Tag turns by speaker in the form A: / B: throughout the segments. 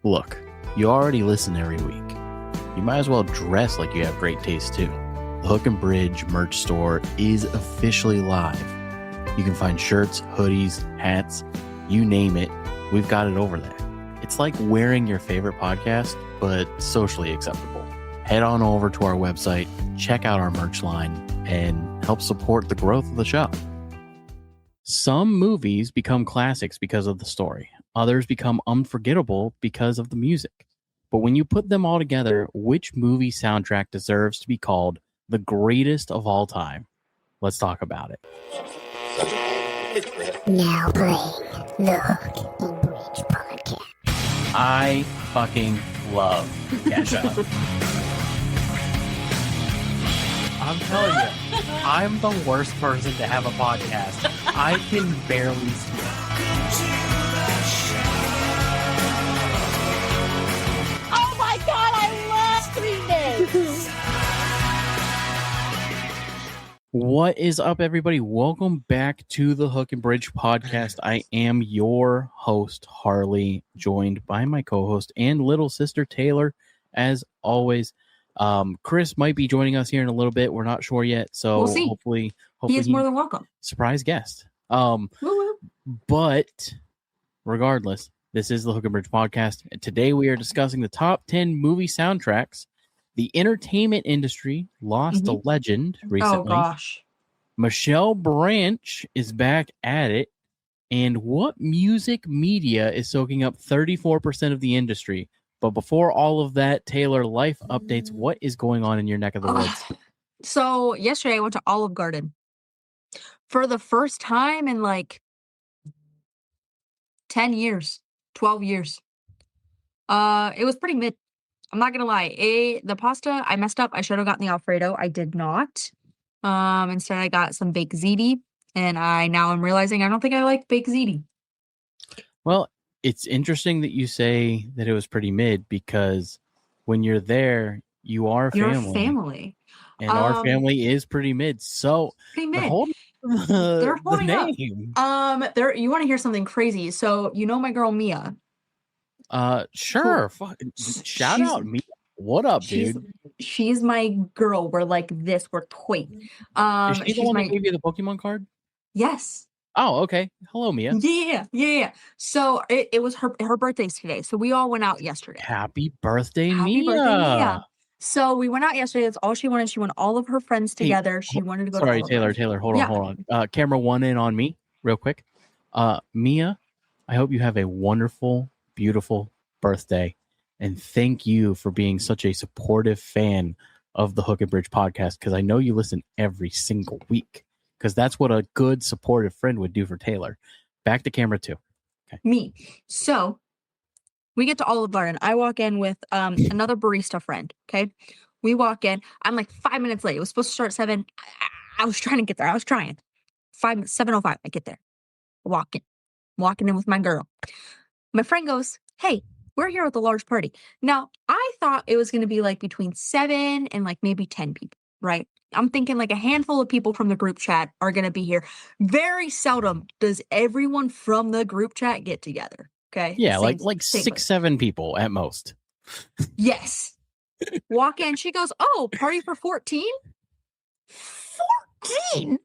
A: Look, you already listen every week. You might as well dress like you have great taste too. The Hook and Bridge merch store is officially live. You can find shirts, hoodies, hats, you name it, we've got it over there. It's like wearing your favorite podcast, but socially acceptable. Head on over to our website, check out our merch line, and help support the growth of the show. Some movies become classics because of the story. Others become unforgettable because of the music. But when you put them all together, which movie soundtrack deserves to be called the greatest of all time? Let's talk about it.
B: Now playing the Hook and Bridge podcast.
A: I fucking love Kesha. I'm telling you, I'm the worst person to have a podcast. I can barely speak.
C: Oh my god, I love 3 Minutes!
A: What is up, everybody? Welcome back to the Hook and Bridge podcast. I am your host, Harley, joined by my co-host and little sister, Taylor, as always. Chris might be joining us here in a little bit. We're not sure yet, so
C: We'll see.
A: hopefully
C: He is more than welcome.
A: surprise guest.
C: Woo-woo.
A: But regardless, this is the Hook and Bridge podcast, and today we are discussing the top 10 movie soundtracks. The entertainment industry lost a legend recently.
C: Oh gosh.
A: Michelle Branch is back at it. And what music media is soaking up 34% of the industry? But before all of that, Taylor, life updates. What is going on in your neck of the woods?
C: So yesterday I went to Olive Garden for the first time in like 10 years, 12 years. It was pretty mid. I'm not gonna lie. The pasta, I messed up. I should have gotten the Alfredo. I did not. Instead I got some baked ziti, and I'm realizing I don't think I like baked ziti.
A: Well, it's interesting that you say that it was pretty mid, because when you're there, you are
C: You're
A: family.
C: family.
A: And our family is pretty mid. So
C: Pretty mid.
A: they're holding
C: They're holding
A: the
C: up.
A: name.
C: You want to hear something crazy? So you know my girl Mia.
A: Sure. Shout
C: She's-
A: out me. What up, dude?
C: She's my girl. We're like this. We're toy.
A: Is she the one that gave you the Pokemon card?
C: Yes.
A: Oh, okay. Hello, Mia.
C: Yeah. So it was her birthday's today. So we all went out yesterday.
A: Happy birthday,
C: Happy
A: Mia.
C: birthday, Mia. So we went out yesterday. That's all she wanted. She wanted all of her friends together. She wanted to go.
A: Sorry,
C: to
A: Taylor. Hold on. Camera one in on me, real quick. Mia, I hope you have a wonderful, beautiful birthday, and thank you for being such a supportive fan of the Hook and Bridge podcast, because I know you listen every single week, because that's what a good supportive friend would do for Taylor. Back to camera two. Okay.
C: Me. So we get to Olive Garden. I walk in with another barista friend. Okay. We walk in. I'm like 5 minutes late. It was supposed to start at 7. I was trying to get there. I was trying. 7:05. I get there. Walking in with my girl. My friend goes, "Hey, we're here with a large party." Now, I thought it was going to be like between 7 and like maybe 10 people, right? I'm thinking like a handful of people from the group chat are going to be here. Very seldom does everyone from the group chat get together. Okay.
A: Yeah,
C: Same-
A: like
C: same
A: 6,
C: place.
A: 7 people at most.
C: Yes. Walk in. She goes, "Oh, party for 14? 14?"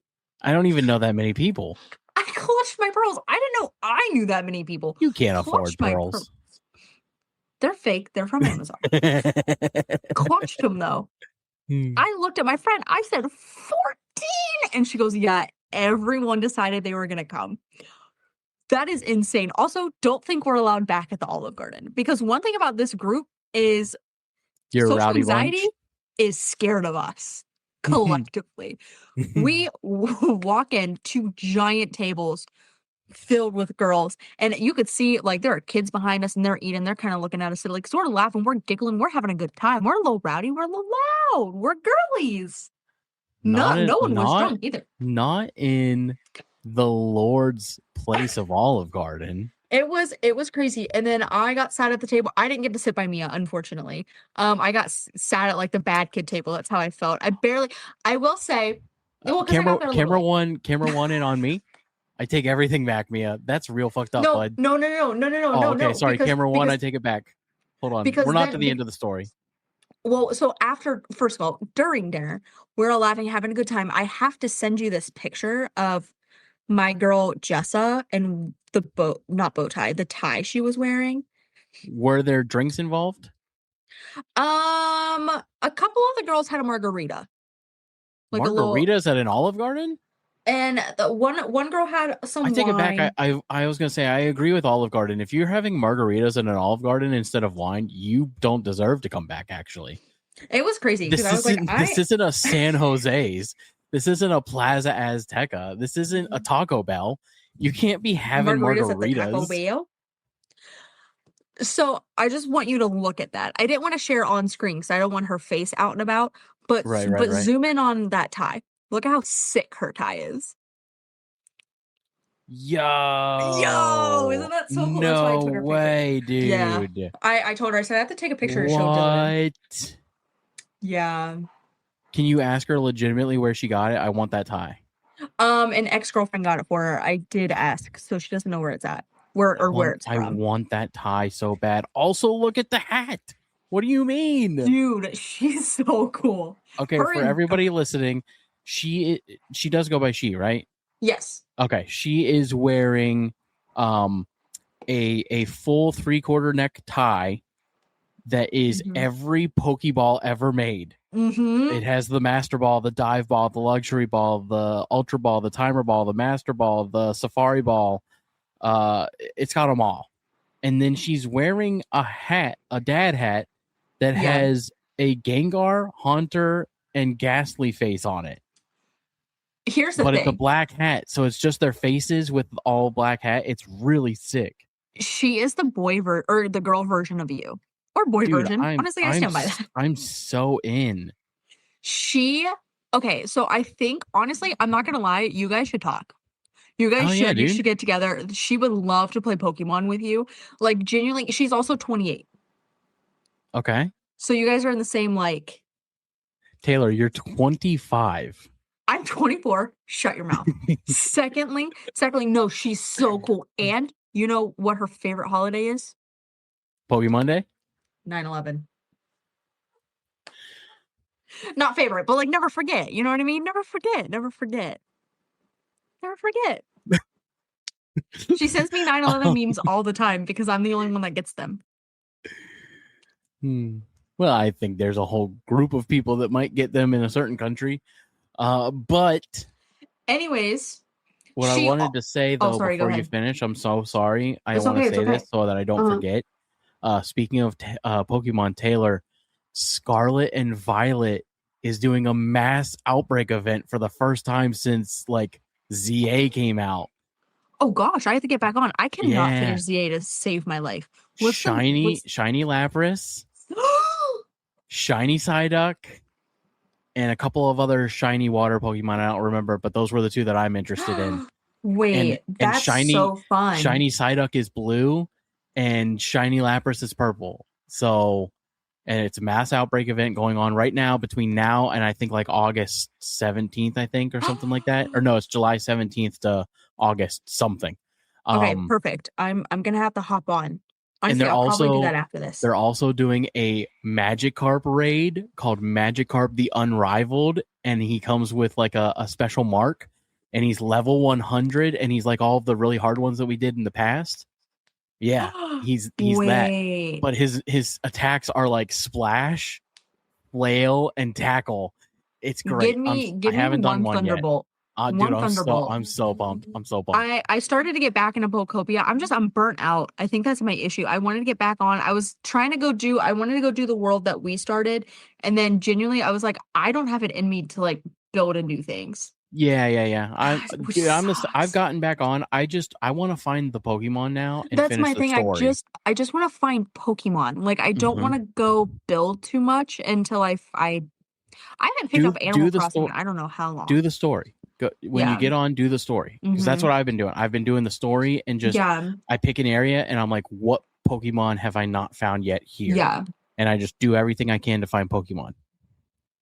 A: I don't even know that many people.
C: I clutched my pearls. I didn't know I knew that many people.
A: You can't afford
C: Clutched my
A: pearls.
C: They're fake. They're from Amazon. Clutched them though. I looked at my friend. I said 14, and she goes, "Yeah, everyone decided they were going to come." That is insane. Also, don't think we're allowed back at the Olive Garden, because one thing about this group is
A: Your
C: social
A: rowdy
C: anxiety
A: lunch.
C: is scared of us collectively. We walk in 2 giant tables filled with girls, and you could see like there are kids behind us, and they're eating. They're kind of looking at us like sort of laughing. We're giggling. We're having a good time. We're a little rowdy. We're a little loud. We're girlies. No one was drunk either.
A: Not in the Lord's place of Olive Garden.
C: It was crazy. And then I got sat at the table. I didn't get to sit by Mia, unfortunately. I got sat at like the bad kid table. That's how I felt. I will say, well, 'cause I got there a little late.
A: Camera one in on me. I take everything back, Mia. That's real fucked up, bud.
C: No.
A: Oh, okay, sorry.
C: because-
A: Camera one, I
C: because
A: take it back. Hold on.
C: Because
A: We're not to
C: then
A: the end of the story.
C: well, so after first of all, during dinner, we're all laughing, having a good time. I have to send you this picture of my girl Jessa and the not bow tie, the tie she was wearing.
A: Were there drinks involved?
C: A couple of the girls had a margarita. Like a little,
A: Margaritas at an Olive Garden?
C: and the one girl had some
A: I take it back.
C: wine.
A: I was gonna say I agree with Olive Garden. If you're having margaritas at an Olive Garden instead of wine, you don't deserve to come back. Actually,
C: It was crazy because I was like,
A: this isn't a San Jose's. This isn't a Plaza Azteca. This isn't a Taco Bell. You can't be having
C: margaritas at the Taco
A: margaritas.
C: Bell. So I just want you to look at that. I didn't want to share on screen because I don't want her face out and about. But
A: Right.
C: zoom in on that tie. Look at how sick her tie is.
A: Yo,
C: isn't that so cool?
A: No
C: That's why I took her
A: way,
C: picture. Yeah.
A: dude.
C: I told her, I said I have to take a picture to show Dylan.
A: What?
C: Yeah.
A: Can you ask her legitimately where she got it? I want that tie.
C: An ex-girlfriend got it for her. I did ask, so she doesn't know where it's at. Where it's from.
A: I want that tie so bad. Also, look at the hat. What do you mean?
C: Dude, she's so cool.
A: Okay, for everybody listening, she does go by she, right?
C: Yes.
A: Okay, she is wearing a full 3/4 neck tie that is every Pokeball ever made. It has the Master Ball, the Dive Ball, the Luxury Ball, the Ultra Ball, the Timer Ball, the Master Ball, the Safari Ball. It's got them all. And then she's wearing a hat, a dad hat, that has a Gengar, Haunter, and Ghastly face on it.
C: Here's the thing.
A: But it's a black hat, so it's just their faces with all black hat. It's really sick.
C: She is the boy or the girl version of you. Or boy version. Honestly, I stand by that.
A: I'm so in.
C: Okay, so I think, honestly, I'm not gonna lie, you guys should talk. You guys should. You should get together. She would love to play Pokemon with you. Like, genuinely, she's also 28.
A: Okay.
C: So you guys are in the same, like...
A: Taylor, you're 25.
C: I'm 24. Shut your mouth. Secondly, no, she's so cool. And you know what her favorite holiday is?
A: Pokemon Day?
C: 9/11. Not favorite, but like never forget. You know what I mean? Never forget. She sends me 9/11 memes all the time because I'm the only one that gets them.
A: Well, I think there's a whole group of people that might get them in a certain country. But
C: anyways,
A: what I wanted to say though before you finish, I'm so sorry. I want to say this so that I don't forget. Speaking of Pokemon, Taylor, Scarlet and Violet is doing a mass outbreak event for the first time since like ZA came out.
C: Oh gosh, I have to get back on. I cannot finish ZA to save my life.
A: Shiny Lapras, Shiny Psyduck, and a couple of other shiny water Pokemon. I don't remember, but those were the two that I'm interested in.
C: Wait, that's so fun.
A: Shiny Psyduck is blue, and Shiny Lapras is purple. So, and it's a mass outbreak event going on right now between now and I think like August 17th, I think, or something like that. Or no, it's July 17th to August something.
C: Okay, perfect. I'm gonna have to hop on.
A: Honestly, and
C: I'll probably do that after this.
A: They're also doing a Magikarp raid called Magikarp the Unrivaled, and he comes with like a special mark, and he's level 100, and he's like all of the really hard ones that we did in the past. Yeah, he's that. But his attacks are like Splash, Flail, and Tackle. It's great. I haven't done one
C: Thunderbolt.
A: Dude, I'm so pumped.
C: I started to get back into Pokopia. I'm burnt out. I think that's my issue. I wanted to get back on. I was trying to go do the world that we started. And then genuinely, I was like, I don't have it in me to like build and do things.
A: Yeah. I've gotten back on. I want to find the Pokemon now and
C: that's my thing.
A: Story.
C: I just want to find Pokemon. Like, I don't want to go build too much until I haven't picked up Animal Crossing. I don't know how long.
A: Do the story. Go, when you get on, do the story, because that's what I've been doing. I've been doing the story and just I pick an area and I'm like, what Pokemon have I not found yet here?
C: Yeah,
A: and I just do everything I can to find Pokemon.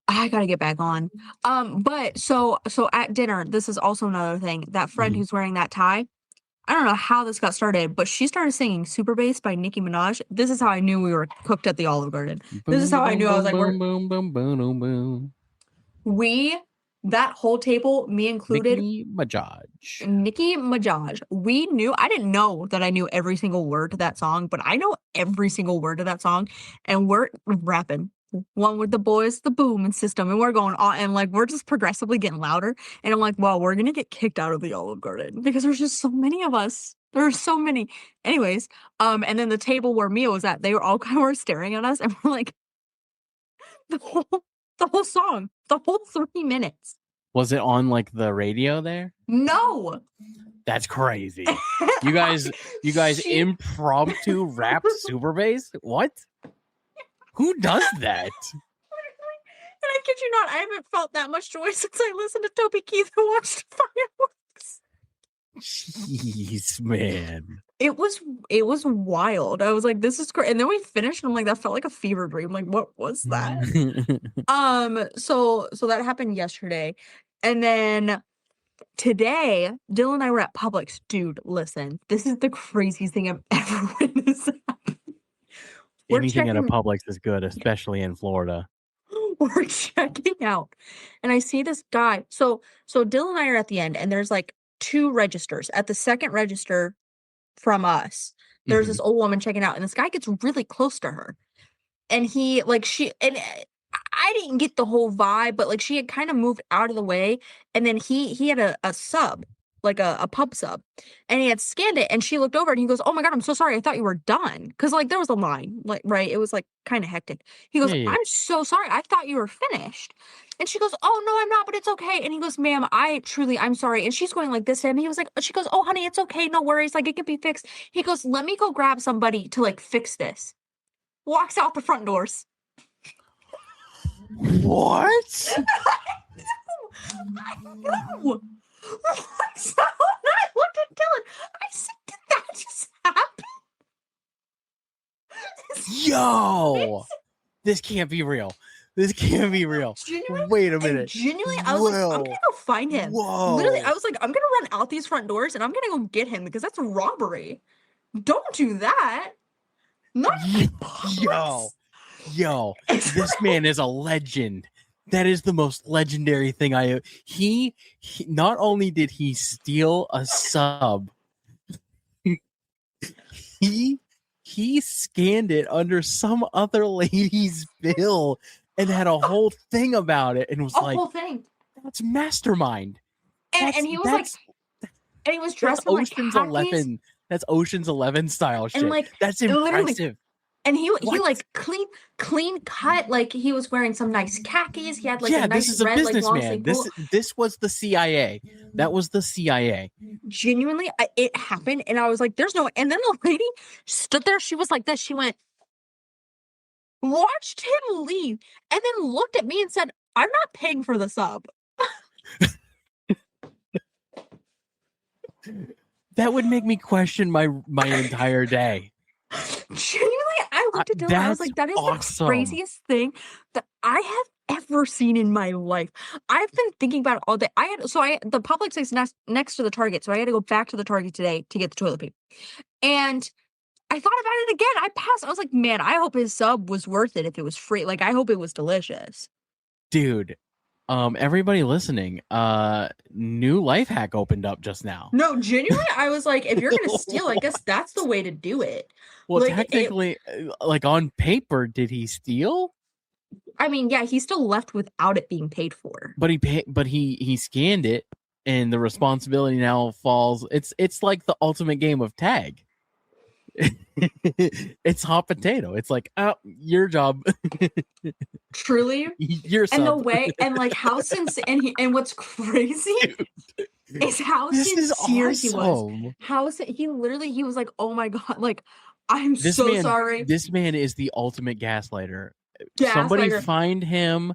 C: I gotta get back on. But so at dinner, this is also another thing. That friend who's wearing that tie, I don't know how this got started, but she started singing Super Bass by Nicki Minaj. This is how I knew we were cooked at the Olive Garden. This is how I knew I was like,
A: boom, boom, boom, boom.
C: That whole table, me included, Nicki Minaj. We knew, I didn't know that I knew every single word to that song, but I know every single word to that song. And we're rapping. One with the boys, the boom and system, and we're going on, and like we're just progressively getting louder. And I'm like, wow, we're gonna get kicked out of the Olive Garden because there's just so many of us. There's so many. Anyways, and then the table where Mia was at, they were all kind of staring at us, and we're like, the whole song, the whole 3 minutes.
A: Was it on like the radio there?
C: No.
A: That's crazy. You guys impromptu rap Super Bass? What? Who does that?
C: And I kid you not, I haven't felt that much joy since I listened to Toby Keith and watched fireworks.
A: Jeez, man.
C: It was wild. I was like, this is great. And then we finished and I'm like, that felt like a fever dream. Like, what was that? So that happened yesterday. And then today, Dylan and I were at Publix. Dude, listen, this is the craziest thing I've ever witnessed.
A: Anything at a Publix is good, especially in Florida.
C: We're checking out, and I see this guy. So Dylan and I are at the end, and there's like 2 registers. At the second register from us, there's this old woman checking out, and this guy gets really close to her, and he like and I didn't get the whole vibe, but like she had kind of moved out of the way, and then he had a sub. Like a pub sub, and he had scanned it, and she looked over and he goes, "Oh my god, I'm so sorry, I thought you were done," because like there was a line, like right, it was like kind of hectic. He goes, "I'm so sorry, I thought you were finished," and she goes, "Oh no, I'm not, but it's okay." And he goes, "Ma'am, I'm sorry," and she's going like this to him. He was like, she goes, "Oh honey, it's okay, no worries, like it can be fixed." He goes, "Let me go grab somebody to like fix this." Walks out the front doors.
A: What?
C: I know. So I looked at Dylan. I said, "Did that just happen?"
A: Yo, this can't be real. This can't be real. Wait a minute.
C: Genuinely, I was like, I'm gonna go find him.
A: Whoa.
C: Literally, I was like, I'm gonna run out these front doors and I'm gonna go get him because that's a robbery. Don't do that. Not
A: yo, this man is a legend. That is the most legendary thing he not only did he steal a sub, he scanned it under some other lady's bill and had a whole thing about it and was like,
C: whole thing.
A: That's mastermind.
C: And he was like, and he was dressed in like
A: Ocean's 11. That's Ocean's 11 style shit.
C: And like,
A: that's impressive.
C: And he like clean cut, like he was wearing some nice khakis. He had like a nice red, like long sleeve.
A: This was the CIA. That was the CIA.
C: Genuinely, it happened, and I was like, "There's no." And then the lady stood there. She was like this. She went, watched him leave, and then looked at me and said, "I'm not paying for the sub."
A: That would make me question my entire day.
C: Genuinely, I looked at Dylan. I was like, "That is awesome. The craziest thing that I have ever seen in my life." I've been thinking about it all day. The Publix is next to the Target, so I had to go back to the Target today to get the toilet paper. And I thought about it again. I passed. I was like, "Man, I hope his sub was worth it if it was free. Like, I hope it was delicious."
A: Dude, everybody listening, new life hack opened up just now.
C: No, genuinely, I was like, if you're gonna steal, I guess that's the way to do it.
A: Well, like, technically, like on paper, did he steal?
C: I mean, yeah, he still left without it being paid for.
A: But he scanned it, and the responsibility now falls. It's like the ultimate game of tag. It's hot potato. It's like, oh, your job.
C: Truly,
A: your sub.
C: And the way, and like how sincere, and what's crazy is how sincere he was. He was like, "Oh my god, like I'm so sorry."
A: This man is the ultimate gaslighter. Somebody find him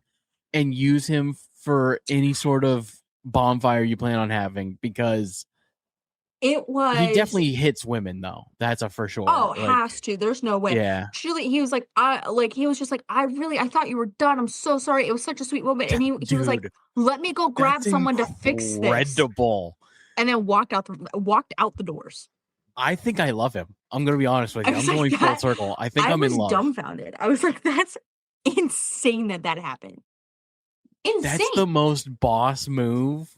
A: and use him for any sort of bonfire you plan on having, because he definitely hits women, though. That's a for sure.
C: Oh, has to. There's no way.
A: Yeah.
C: Truly, he was like, he was just like, I thought you were done. I'm so sorry. It was such a sweet moment. And he was like, "Let me go grab someone to fix this."
A: Incredible.
C: and then walked out the doors.
A: I think I love him. I'm gonna be honest with you. I'm going full circle. I think I'm in love.
C: Dumbfounded. I was like, that's insane that happened. Insane.
A: That's the most boss move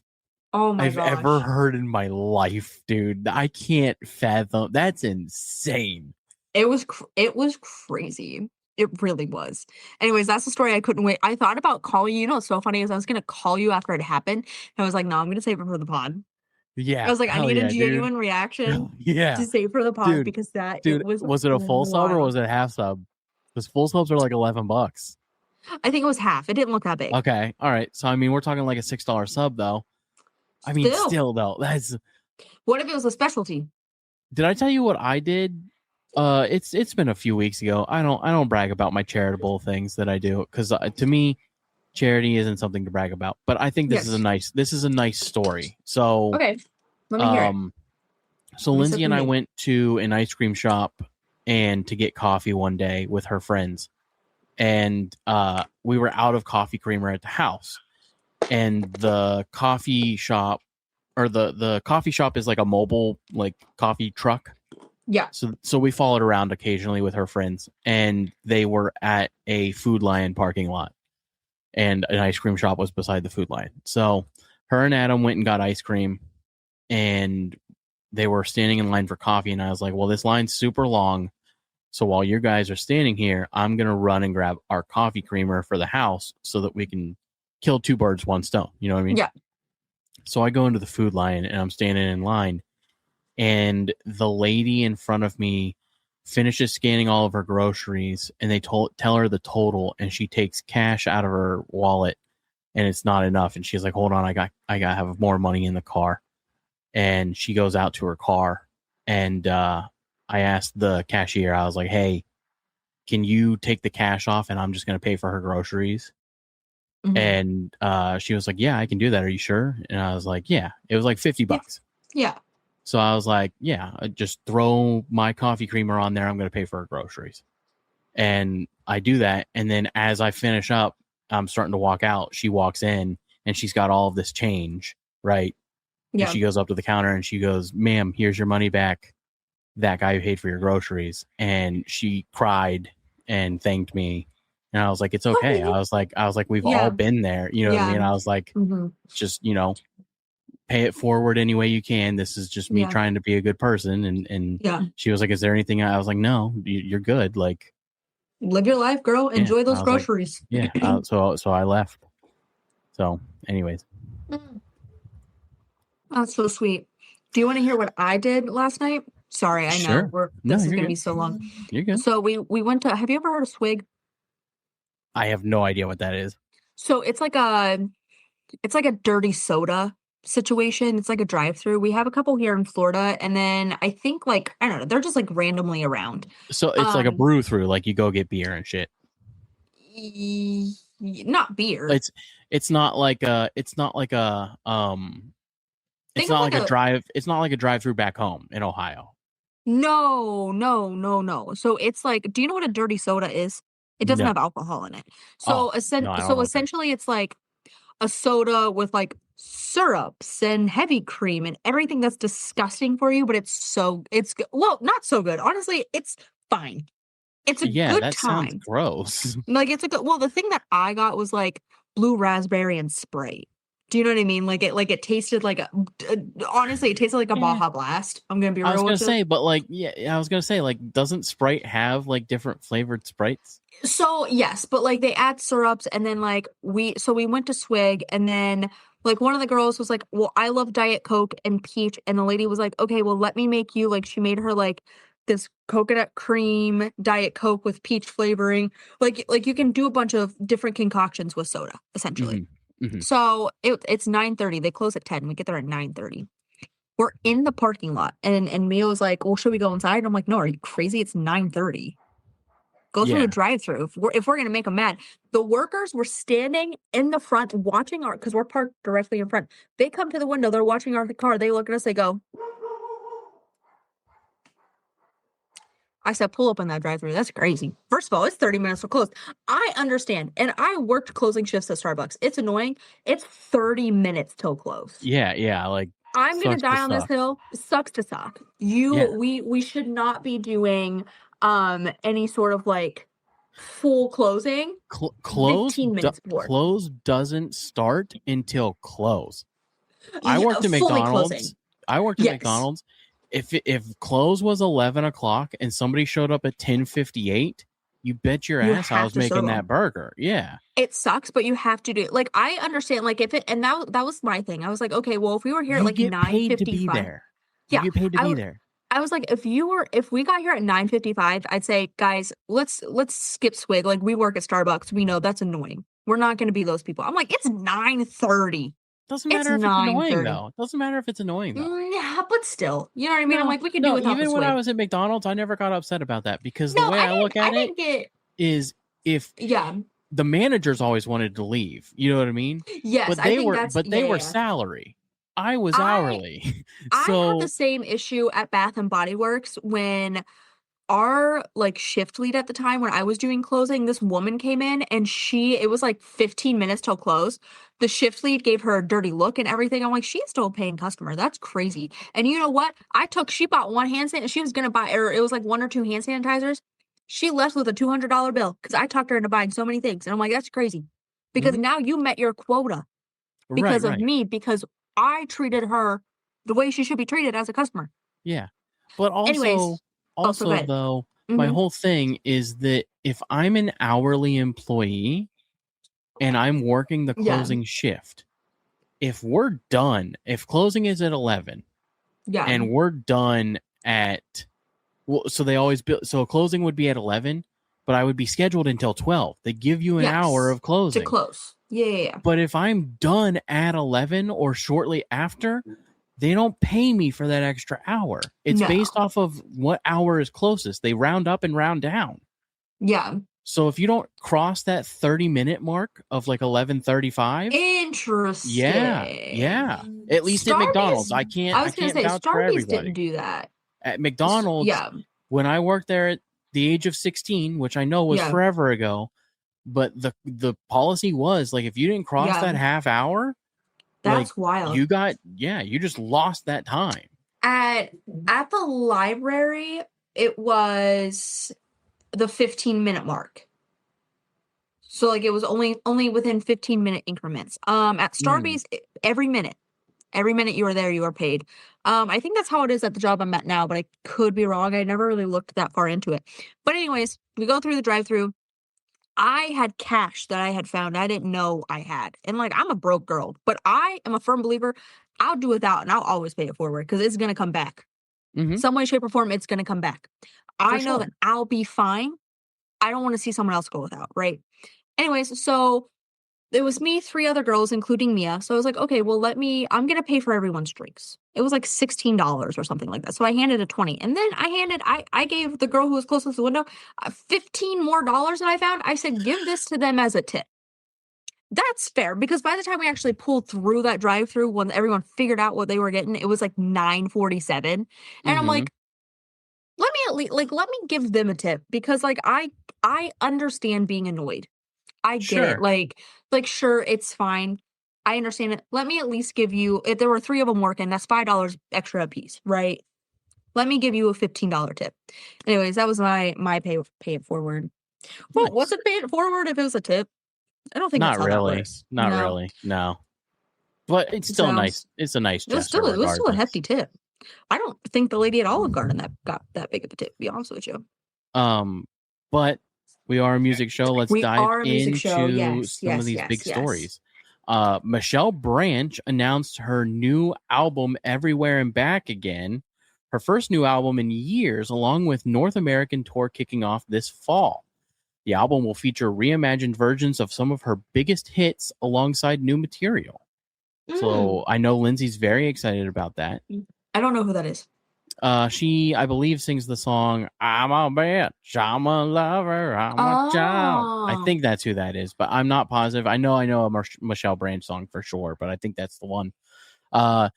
A: I've ever heard in my life, dude. I can't fathom. That's insane.
C: It was crazy. It really was. Anyways, that's the story. I couldn't wait. I thought about calling you. You know what's so funny is I was gonna call you after it happened. And I was like, no, I'm gonna save it for the pod.
A: Yeah.
C: I was like, I need a genuine reaction to save for the pod because it
A: was it a full sub or was it a half sub? Because full subs are like $11.
C: I think it was half. It didn't look that big.
A: Okay. All right. So I mean we're talking like a $6 sub though. I mean still though. That's
C: what if it was a specialty?
A: Did I tell you what I did? It's been a few weeks ago. I don't brag about my charitable things that I do because to me, charity isn't something to brag about. But I think this is a nice story. So
C: okay, let me hear it.
A: So Lindsay and I went to an ice cream shop and to get coffee one day with her friends, and we were out of coffee creamer at the house, and the coffee shop or the coffee shop is like a mobile like coffee truck.
C: Yeah.
A: So we followed around occasionally with her friends, and they were at a Food Lion parking lot, and an ice cream shop was beside the Food Lion. So her and Adam went and got ice cream, and they were standing in line for coffee. And I was like, well, this line's super long. So while you guys are standing here, I'm going to run and grab our coffee creamer for the house so that we can kill two birds, one stone. You know what I mean?
C: Yeah.
A: So I go into the Food Lion and I'm standing in line. And the lady in front of me finishes scanning all of her groceries, and they tell her the total, and she takes cash out of her wallet, and it's not enough. And she's like, "Hold on, I got to have more money in the car." And she goes out to her car, and I asked the cashier, I was like, "Hey, can you take the cash off, and I'm just going to pay for her groceries?" Mm-hmm. And she was like, "Yeah, I can do that. Are you sure?" And I was like, "Yeah." It was like $50.
C: Yeah.
A: So I was like, yeah, just throw my coffee creamer on there. I'm going to pay for her groceries. And I do that. And then as I finish up, I'm starting to walk out. She walks in and she's got all of this change, right? Yeah. And she goes up to the counter and she goes, "Ma'am, here's your money back. That guy who paid for your groceries." And she cried and thanked me. And I was like, "It's okay." I was like, we've all been there. You know what I mean? I was like, just, pay it forward any way you can. This is just me trying to be a good person. And she was like, "Is there anything?" I was like, "No, you're good. Like,
C: live your life, girl. Enjoy those groceries."
A: Like, so I left. So anyways.
C: That's so sweet. Do you want to hear what I did last night? Sorry, I know this is going to be so long.
A: You're good.
C: So we went to, have you ever heard of Swig?
A: I have no idea what that is.
C: So it's like a dirty soda situation. It's like a drive-through. We have a couple here in Florida, and then I think I don't know, they're just like randomly around.
A: So it's like a brew through, like you go get beer and shit.
C: Not beer.
A: It's not like a drive-through back home in Ohio.
C: No. So it's like, do you know what a dirty soda is? It doesn't have alcohol in it. So essentially it's like a soda with like syrups and heavy cream and everything that's disgusting for you, but it's not so good. Honestly, it's fine. It's a good
A: that
C: time.
A: Sounds gross.
C: Like it's a good. Well, the thing that I got was like blue raspberry and Sprite. Do you know what I mean? Like it tasted like honestly, it tasted like a Baja Blast. I'm gonna be real.
A: I was gonna say, like, doesn't Sprite have like different flavored Sprites?
C: So yes, but like they add syrups, and then like we went to Swig, and then like one of the girls was like, "Well, I love Diet Coke and peach," and the lady was like, "Okay, well, let me make you," like she made her like this coconut cream Diet Coke with peach flavoring. Like you can do a bunch of different concoctions with soda, essentially. Mm-hmm. Mm-hmm. So it's 9:30. They close at 10. We get there at 9:30. We're in the parking lot, and Mia was like, "Well, should we go inside?" And I'm like, "No, are you crazy? It's 9:30. Go through a drive-through. If we're gonna make them mad." The workers were standing in the front watching because we're parked directly in front. They come to the window. They're watching our car. They look at us. They go. I said, "Pull up in that drive-thru. That's crazy. First of all, it's 30 minutes to close." I understand. And I worked closing shifts at Starbucks. It's annoying. It's 30 minutes till close.
A: Yeah. Like
C: I'm gonna
A: Sucks to
C: die on this
A: suck.
C: hill. Sucks to suck.
A: Yeah.
C: We should not be doing any sort of like full closing. 15 minutes before.
A: Close doesn't start until close. I
C: Yeah,
A: worked at
C: fully
A: McDonald's.
C: closing.
A: I worked at
C: Yes.
A: McDonald's. If close was 11 o'clock and somebody showed up at 10:58, you bet your
C: You
A: ass I
C: have
A: was
C: to serve
A: making
C: 'em.
A: that burger. Yeah.
C: It sucks, but you have to do it. Like, I understand, like, if it, and that was my thing. I was like, okay, well, if we were here at
A: You
C: like
A: get paid to be
C: 9:55,
A: there. You
C: yeah,
A: get paid to be there.
C: I was like, if we got here at 9:55, I'd say, guys, let's skip swig. Like, we work at Starbucks. We know that's annoying. We're not going to be those people. I'm like, it's 9:30.
A: Doesn't
C: It's
A: matter if it's annoying
C: 9:30.
A: though. Doesn't matter if it's annoying though.
C: Yeah, but still, you know what I mean? I'm like, we could do
A: No,
C: without the
A: even when I
C: swig.
A: was at McDonald's, I never got upset about that because the
C: No,
A: way I look
C: I
A: at it
C: didn't get.
A: is if
C: Yeah.
A: the managers always wanted to leave, you know what I mean?
C: Yes,
A: But
C: I
A: they
C: think
A: were
C: that's
A: they were
C: yeah.
A: salary. I was
C: I-
A: hourly.
C: I
A: So
C: had the same issue at Bath and Body Works when our like shift lead at the time when I was doing closing, this woman came in and it was like 15 minutes till close. The shift lead gave her a dirty look and everything. I'm like, she's still a paying customer. That's crazy. And you know what? She bought one hand sanitizer. She was gonna buy, or it was like 1 or 2 hand sanitizers. She left with a $200 bill because I talked her into buying so many things. And I'm like, that's crazy. Because now you met your quota because of me, because I treated her the way she should be treated as a customer.
A: Yeah. But
C: Anyways,
A: also
C: go ahead.
A: though, my whole thing is that if I'm an hourly employee and I'm working the closing shift, if we're done, if closing is at 11 and we're done at, well, so they always build, so closing would be at 11, but I would be scheduled until 12. They give you an hour of closing.
C: To close. Yeah.
A: But if I'm done at 11 or shortly after, they don't pay me for that extra hour. It's based off of what hour is closest. They round up and round down.
C: Yeah.
A: So if you don't cross that 30-minute mark of like 11:35,
C: interesting.
A: Yeah. At least at McDonald's, I can't vouch for everybody.
C: Didn't do that.
A: At McDonald's, when I worked there at the age of 16, which I know was forever ago, but the policy was like if you didn't cross that half hour,
C: that's wild.
A: You just lost that time. At
C: the library, it was the 15-minute mark. So like it was only within 15-minute increments. At Starbase, every minute you were there, you were paid. I think that's how it is at the job I'm at now, but I could be wrong. I never really looked that far into it. But anyways, we go through the drive-through. I had cash that I had found I didn't know I had. And like, I'm a broke girl, but I am a firm believer. I'll do without and I'll always pay it forward because it's going to come back. Some way, shape, or form, it's going to come back. I know that I'll be fine. I don't want to see someone else go without, right? Anyways, so it was me, 3 other girls, including Mia. So I was like, okay, well, I'm going to pay for everyone's drinks. It was like $16 or something like that. So I handed a 20. And then I gave the girl who was closest to the window $15 more that I found. I said, give this to them as a tip. That's fair because by the time we actually pulled through that drive-through, when everyone figured out what they were getting, it was like 9:47. And I'm like, let me give them a tip because like I understand being annoyed. I get it. Like sure, it's fine. I understand it. Let me at least give you, if there were 3 of them working, that's $5 extra a piece, right? Let me give you a $15 tip. Anyways, that was my pay it forward. Well,
A: Nice.
C: was it pay it forward if it was a tip? I don't think that's how that works.
A: Not really. No. But it's still nice. It's a nice gesture.
C: It was still a hefty tip. I don't think the lady at Olive Garden that got that big of a tip, to be honest with you.
A: But we are a music show. Let's dive into some of these big stories. Michelle Branch announced her new album, Everywhere and Back Again, her first new album in years, along with North American tour kicking off this fall. The album will feature reimagined versions of some of her biggest hits alongside new material. So I know Lindsay's very excited about that.
C: I don't know who that is.
A: She, I believe, sings the song "I'm a bitch, I'm a lover, I'm a child." I think that's who that is, but I'm not positive. I know a Michelle Branch song for sure, but I think that's the one. A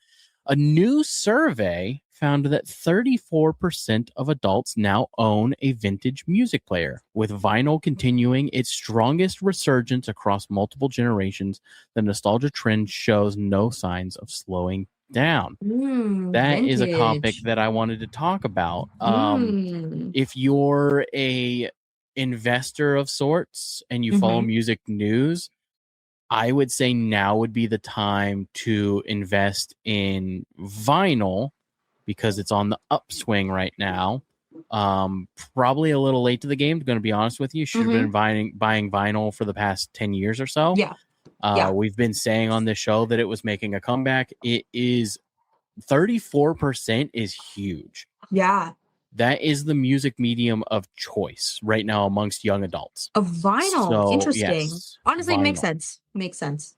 A: new survey found that 34% of adults now own a vintage music player, with vinyl continuing its strongest resurgence across multiple generations. The nostalgia trend shows no signs of slowing down. That is a topic
C: Vintage.
A: that I wanted to talk about.
C: Mm.
A: If you're a investor of sorts and you follow
C: Mhm.
A: music news, I would say now would be the time to invest in vinyl because it's on the upswing right now. Probably a little late to the game, going to be honest with you. Should have been buying vinyl for the past 10 years or so.
C: Yeah.
A: We've been saying on this show that it was making a comeback. It is 34% is huge.
C: Yeah.
A: That is the music medium of choice right now amongst young adults.
C: A vinyl.
A: So,
C: Interesting.
A: yes,
C: Honestly, makes
A: vinyl.
C: sense. Makes sense.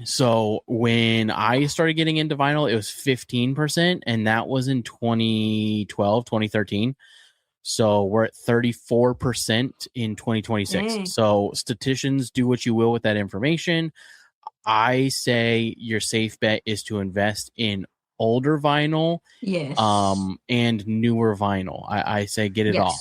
A: So when I started getting into vinyl, it was 15%, and that was in 2012, 2013. So we're at 34% in 2026.
C: Dang.
A: So statisticians, do what you will with that information. I say your safe bet is to invest in older vinyl,
C: Yes.
A: and newer vinyl. I say get it all.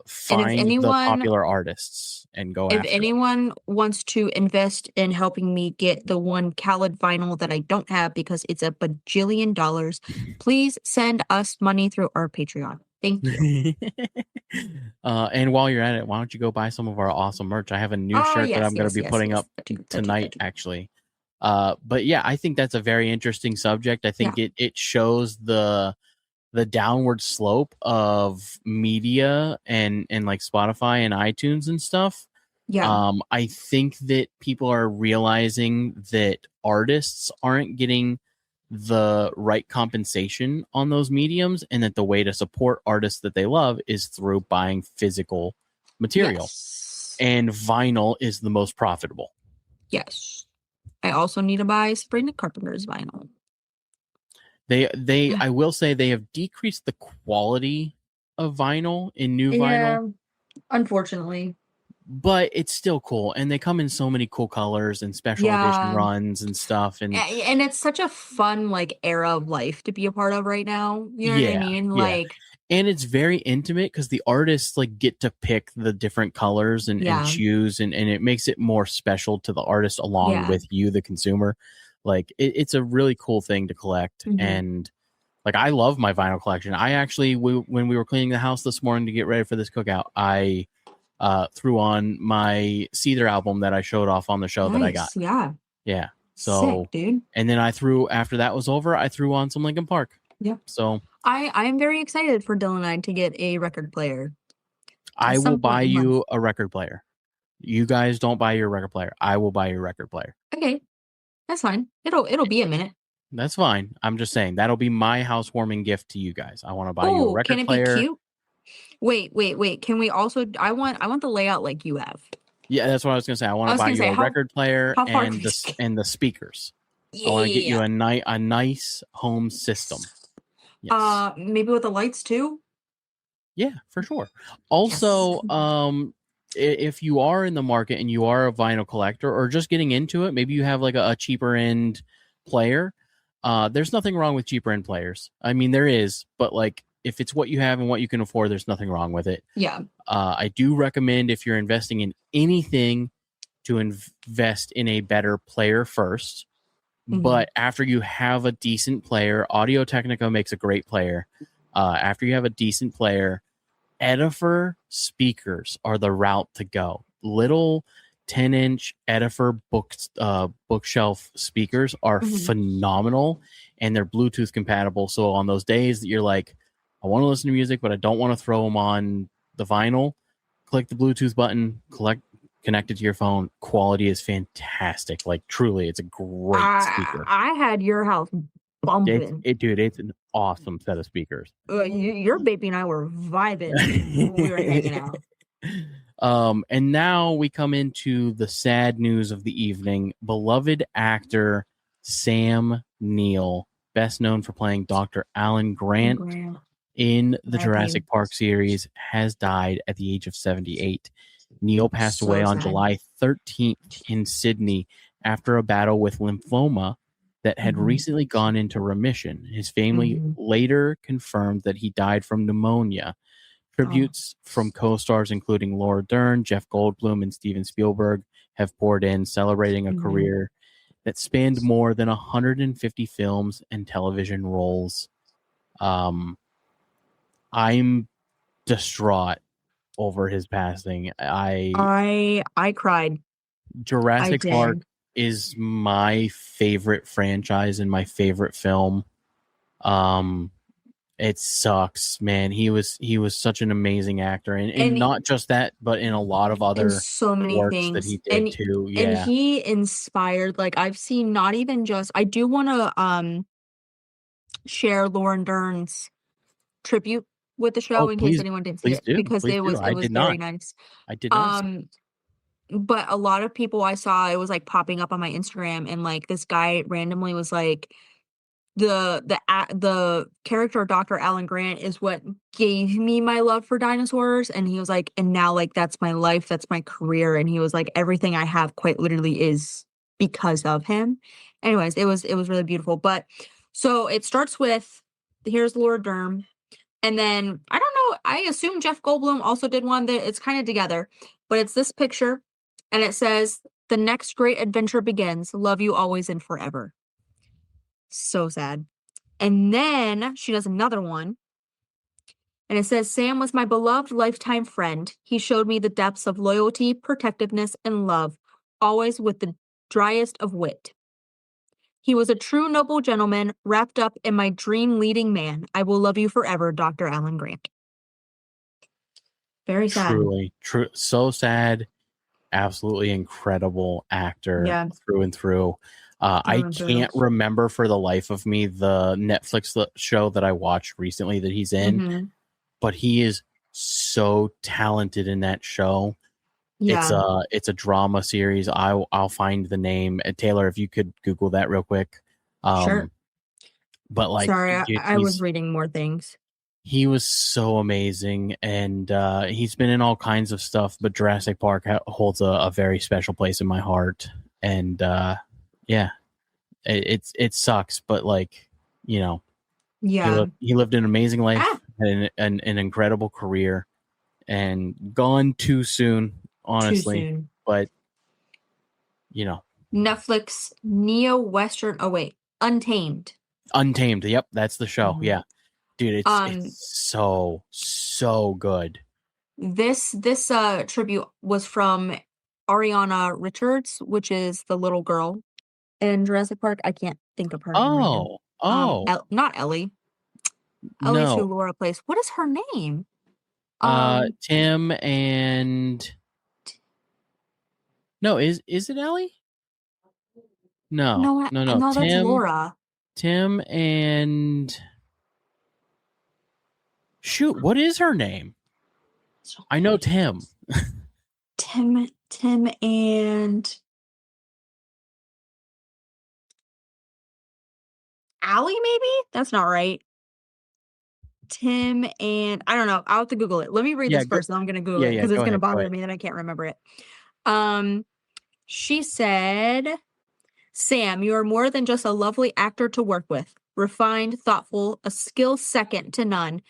A: Find the popular artists and go after
C: If anyone wants to invest in helping me get the one Khaled vinyl that I don't have because it's a bajillion dollars, please send us money through our Patreon. Thank you.
A: And while you're at it, why don't you go buy some of our awesome merch? I have a new shirt that I'm going to be putting up tonight, actually. But yeah, I think that's a very interesting subject. I think it shows the downward slope of media and like Spotify and iTunes and stuff.
C: Yeah.
A: I think that people are realizing that artists aren't getting the right compensation on those mediums, and that the way to support artists that they love is through buying physical material.
C: Yes.
A: And vinyl is the most profitable.
C: Yes. I also need to buy Sabrina Carpenter's vinyl.
A: I will say they have decreased the quality of vinyl in new vinyl.
C: Unfortunately.
A: But it's still cool, and they come in so many cool colors and special edition runs and stuff. And
C: it's such a fun like era of life to be a part of right now. You know what I mean? Like,
A: and it's very intimate because the artists like get to pick the different colors and choose, and it makes it more special to the artist along with you, the consumer. Like it's a really cool thing to collect. And like I love my vinyl collection. I actually when we were cleaning the house this morning to get ready for this cookout, I threw on my Seether album that I showed off on the show that I got. Yeah. So,
C: sick, dude.
A: And then after that was over, I threw on some Linkin Park.
C: Yeah.
A: So
C: I'm very excited for Dylan and I to get a record player.
A: I will buy you a record player. You guys don't buy your record player. I will buy your record player.
C: Okay. That's fine. It'll be a minute.
A: That's fine. I'm just saying that'll be my housewarming gift to you guys. I want to buy you a record player.
C: Can it be cute? Wait. Can we also? I want the layout like you have.
A: Yeah, that's what I was gonna say. I want to buy you a record player and the speakers. I want to get you a nice home system.
C: Yes. Maybe with the lights too.
A: Yeah, for sure. Also, if you are in the market and you are a vinyl collector or just getting into it, maybe you have like a cheaper end player. There's nothing wrong with cheaper end players. I mean, there is, but like if it's what you have and what you can afford, there's nothing wrong with it.
C: Yeah.
A: I do recommend if you're investing in anything to invest in a better player first. But after you have a decent player, Audio Technica makes a great player. After you have a decent player, Edifer speakers are the route to go. Little 10-inch Edifer bookshelf speakers are phenomenal, and they're Bluetooth compatible. So on those days that you're like, I want to listen to music, but I don't want to throw them on the vinyl, click the Bluetooth button, connect it to your phone. Quality is fantastic. Like truly, it's a great speaker.
C: I had your house bumping.
A: It's an awesome set of speakers.
C: Your baby and I were vibing when we were hanging out.
A: And now we come into the sad news of the evening. Beloved actor Sam Neill, best known for playing Dr. Alan Grant in the Jurassic Park series, has died at the age of 78. Neill passed away on July 13th in Sydney after a battle with lymphoma that had recently gone into remission. His family later confirmed that he died from pneumonia. Tributes from co-stars including Laura Dern, Jeff Goldblum, and Steven Spielberg have poured in, celebrating a career that spanned more than 150 films and television roles. I'm distraught over his passing.
C: I cried. I
A: Jurassic Park
C: did.
A: is my favorite franchise and my favorite film. It sucks, man. He was such an amazing actor, and
C: And
A: not just that, but in a lot of
C: and
A: other
C: so many
A: works that he
C: things.
A: did too.
C: And
A: Yeah.
C: he inspired, like, I've seen not even just, I do want to share Lauren Dern's tribute with the show
A: Oh,
C: in case
A: please,
C: anyone didn't see
A: please
C: it,
A: do,
C: because
A: please do.
C: it
A: I
C: was
A: did
C: very
A: not.
C: nice.
A: I did not see.
C: But a lot of people I saw, it was like popping up on my Instagram, and like this guy randomly was like, the character Dr. Alan Grant is what gave me my love for dinosaurs, and he was like, and now, like, that's my life, that's my career, and he was like, everything I have quite literally is because of him. Anyways, it was really beautiful. But so it starts with, here's Laura Dern, and then I don't know, I assume Jeff Goldblum also did one, that it's kind of together, but it's this picture, and it says, "The next great adventure begins. Love you always and forever." So sad. And then she does another one, and it says, "Sam was my beloved lifetime friend. He showed me the depths of loyalty, protectiveness, and love, always with the driest of wit. He was a true noble gentleman, wrapped up in my dream leading man. I will love you forever, Dr. Alan Grant." Very sad.
A: Truly, true. So sad. Absolutely incredible actor
C: Yeah,
A: through and through.
C: through
A: I
C: and through.
A: can't remember for the life of me the Netflix show that I watched recently that he's in,
C: Mm-hmm.
A: but he is so talented in that show.
C: Yeah,
A: It's a drama series. I'll find the name. Taylor, if you could Google that real quick.
C: sure.
A: But like,
C: Sorry,
A: dude,
C: I was reading more things.
A: he was so amazing, and he's been in all kinds of stuff, but Jurassic Park holds a very special place in my heart. And yeah, it sucks, but like, you know,
C: Yeah.
A: he lived an amazing
C: Ah,
A: life and an incredible career, and gone too soon,
C: too
A: honestly.
C: soon.
A: But you know,
C: Netflix neo-western, oh wait, Untamed.
A: Untamed. Yep, that's the show.
C: Mhm.
A: Yeah, dude,
C: Um,
A: it's so good.
C: this tribute was from Ariana Richards, which is the little girl in Jurassic Park. I can't think of her name right now.
A: Oh,
C: Not Ellie. Ellie's who
A: no.
C: Laura plays. What is her name? Um,
A: Tim and no, is it Ellie? No,
C: no,
A: no, no.
C: no, that's Laura.
A: Tim and shoot, what is her name? I know Tim.
C: Tim and Allie, maybe? That's not right. Tim and I don't know. I'll have to Google it. Let me read
A: Yeah,
C: this first, and I'm gonna Google
A: yeah,
C: it
A: yeah.
C: because it's
A: Go
C: gonna
A: ahead, go
C: bother
A: ahead.
C: me that I can't remember it. She said, "Sam, you are more than just a lovely actor to work with. Refined, thoughtful, a skill second to none.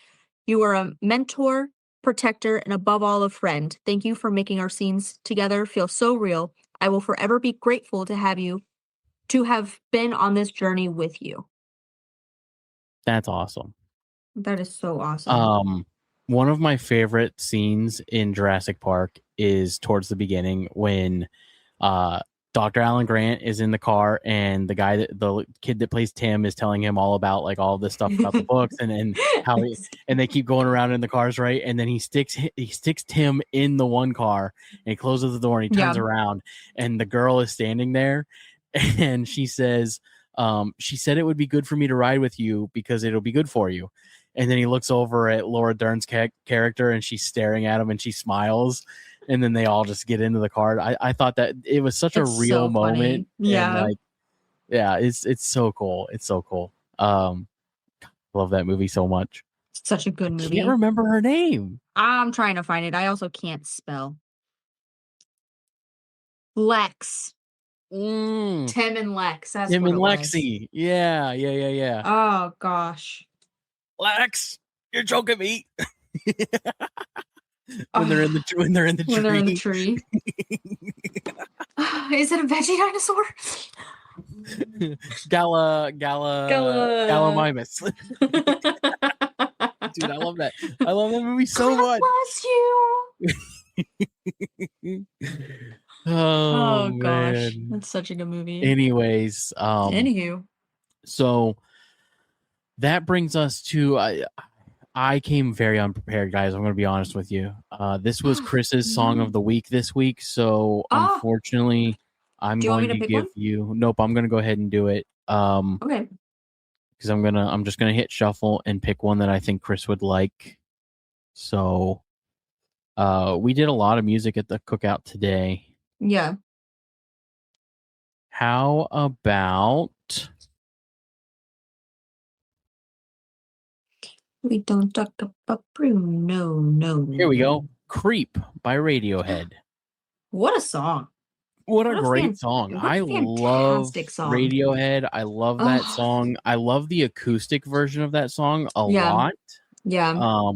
C: You are a mentor, protector, and above all, a friend. Thank you for making our scenes together feel so real. I will forever be grateful to have been on this journey with you."
A: That's awesome.
C: That is so awesome.
A: One of my favorite scenes in Jurassic Park is towards the beginning when Dr. Alan Grant is in the car, and the kid that plays Tim is telling him all about like all this stuff about the books and how and they keep going around in the cars, right? And then he sticks Tim in the one car, and he closes the door and he turns
C: Yeah.
A: around, and the girl is standing there, and she says, she said it would be good for me to ride with you because it'll be good for you. And then he looks over at Laura Dern's character, and she's staring at him, and she smiles. And then they all just get into the car. I thought that it was such a
C: It's
A: real
C: so
A: moment,
C: funny.
A: and
C: Yeah.
A: like, yeah, it's so cool. It's so cool. Love that movie so much.
C: Such a
A: I
C: good
A: can't
C: movie.
A: remember her name.
C: I'm trying to find it. I also can't spell. Lex.
A: Mm,
C: Tim and Lex. That's
A: Tim
C: what
A: and
C: it was.
A: Lexi. Yeah.
C: Oh gosh.
A: Lex, you're choking me.
C: When
A: When they're in the tree.
C: they're in the tree. Is it a veggie dinosaur? Gala.
A: Gallimimus. Dude, I love that. I love that movie so
C: God
A: much.
C: bless you. Oh gosh,
A: Man.
C: that's such a good movie.
A: Anyways,
C: Anywho,
A: so that brings us to I came very unprepared, guys. I'm going to be honest with you. This was Chris's song of the week this week, so unfortunately, I'm
C: do you want me
A: going
C: to
A: to
C: pick
A: give
C: one?
A: you. Nope, I'm going to go ahead and do it.
C: Okay.
A: Because I'm just gonna hit shuffle and pick one that I think Chris would like. So, we did a lot of music at the cookout today.
C: Yeah.
A: How about?
C: We don't talk about Bruno. No.
A: Here we go. "Creep" by Radiohead.
C: What a song.
A: What a
C: What a
A: great song.
C: what a
A: I love
C: fantastic song.
A: Radiohead. I love that
C: Oh.
A: song. I love the acoustic version of that song a
C: Yeah.
A: lot.
C: Yeah.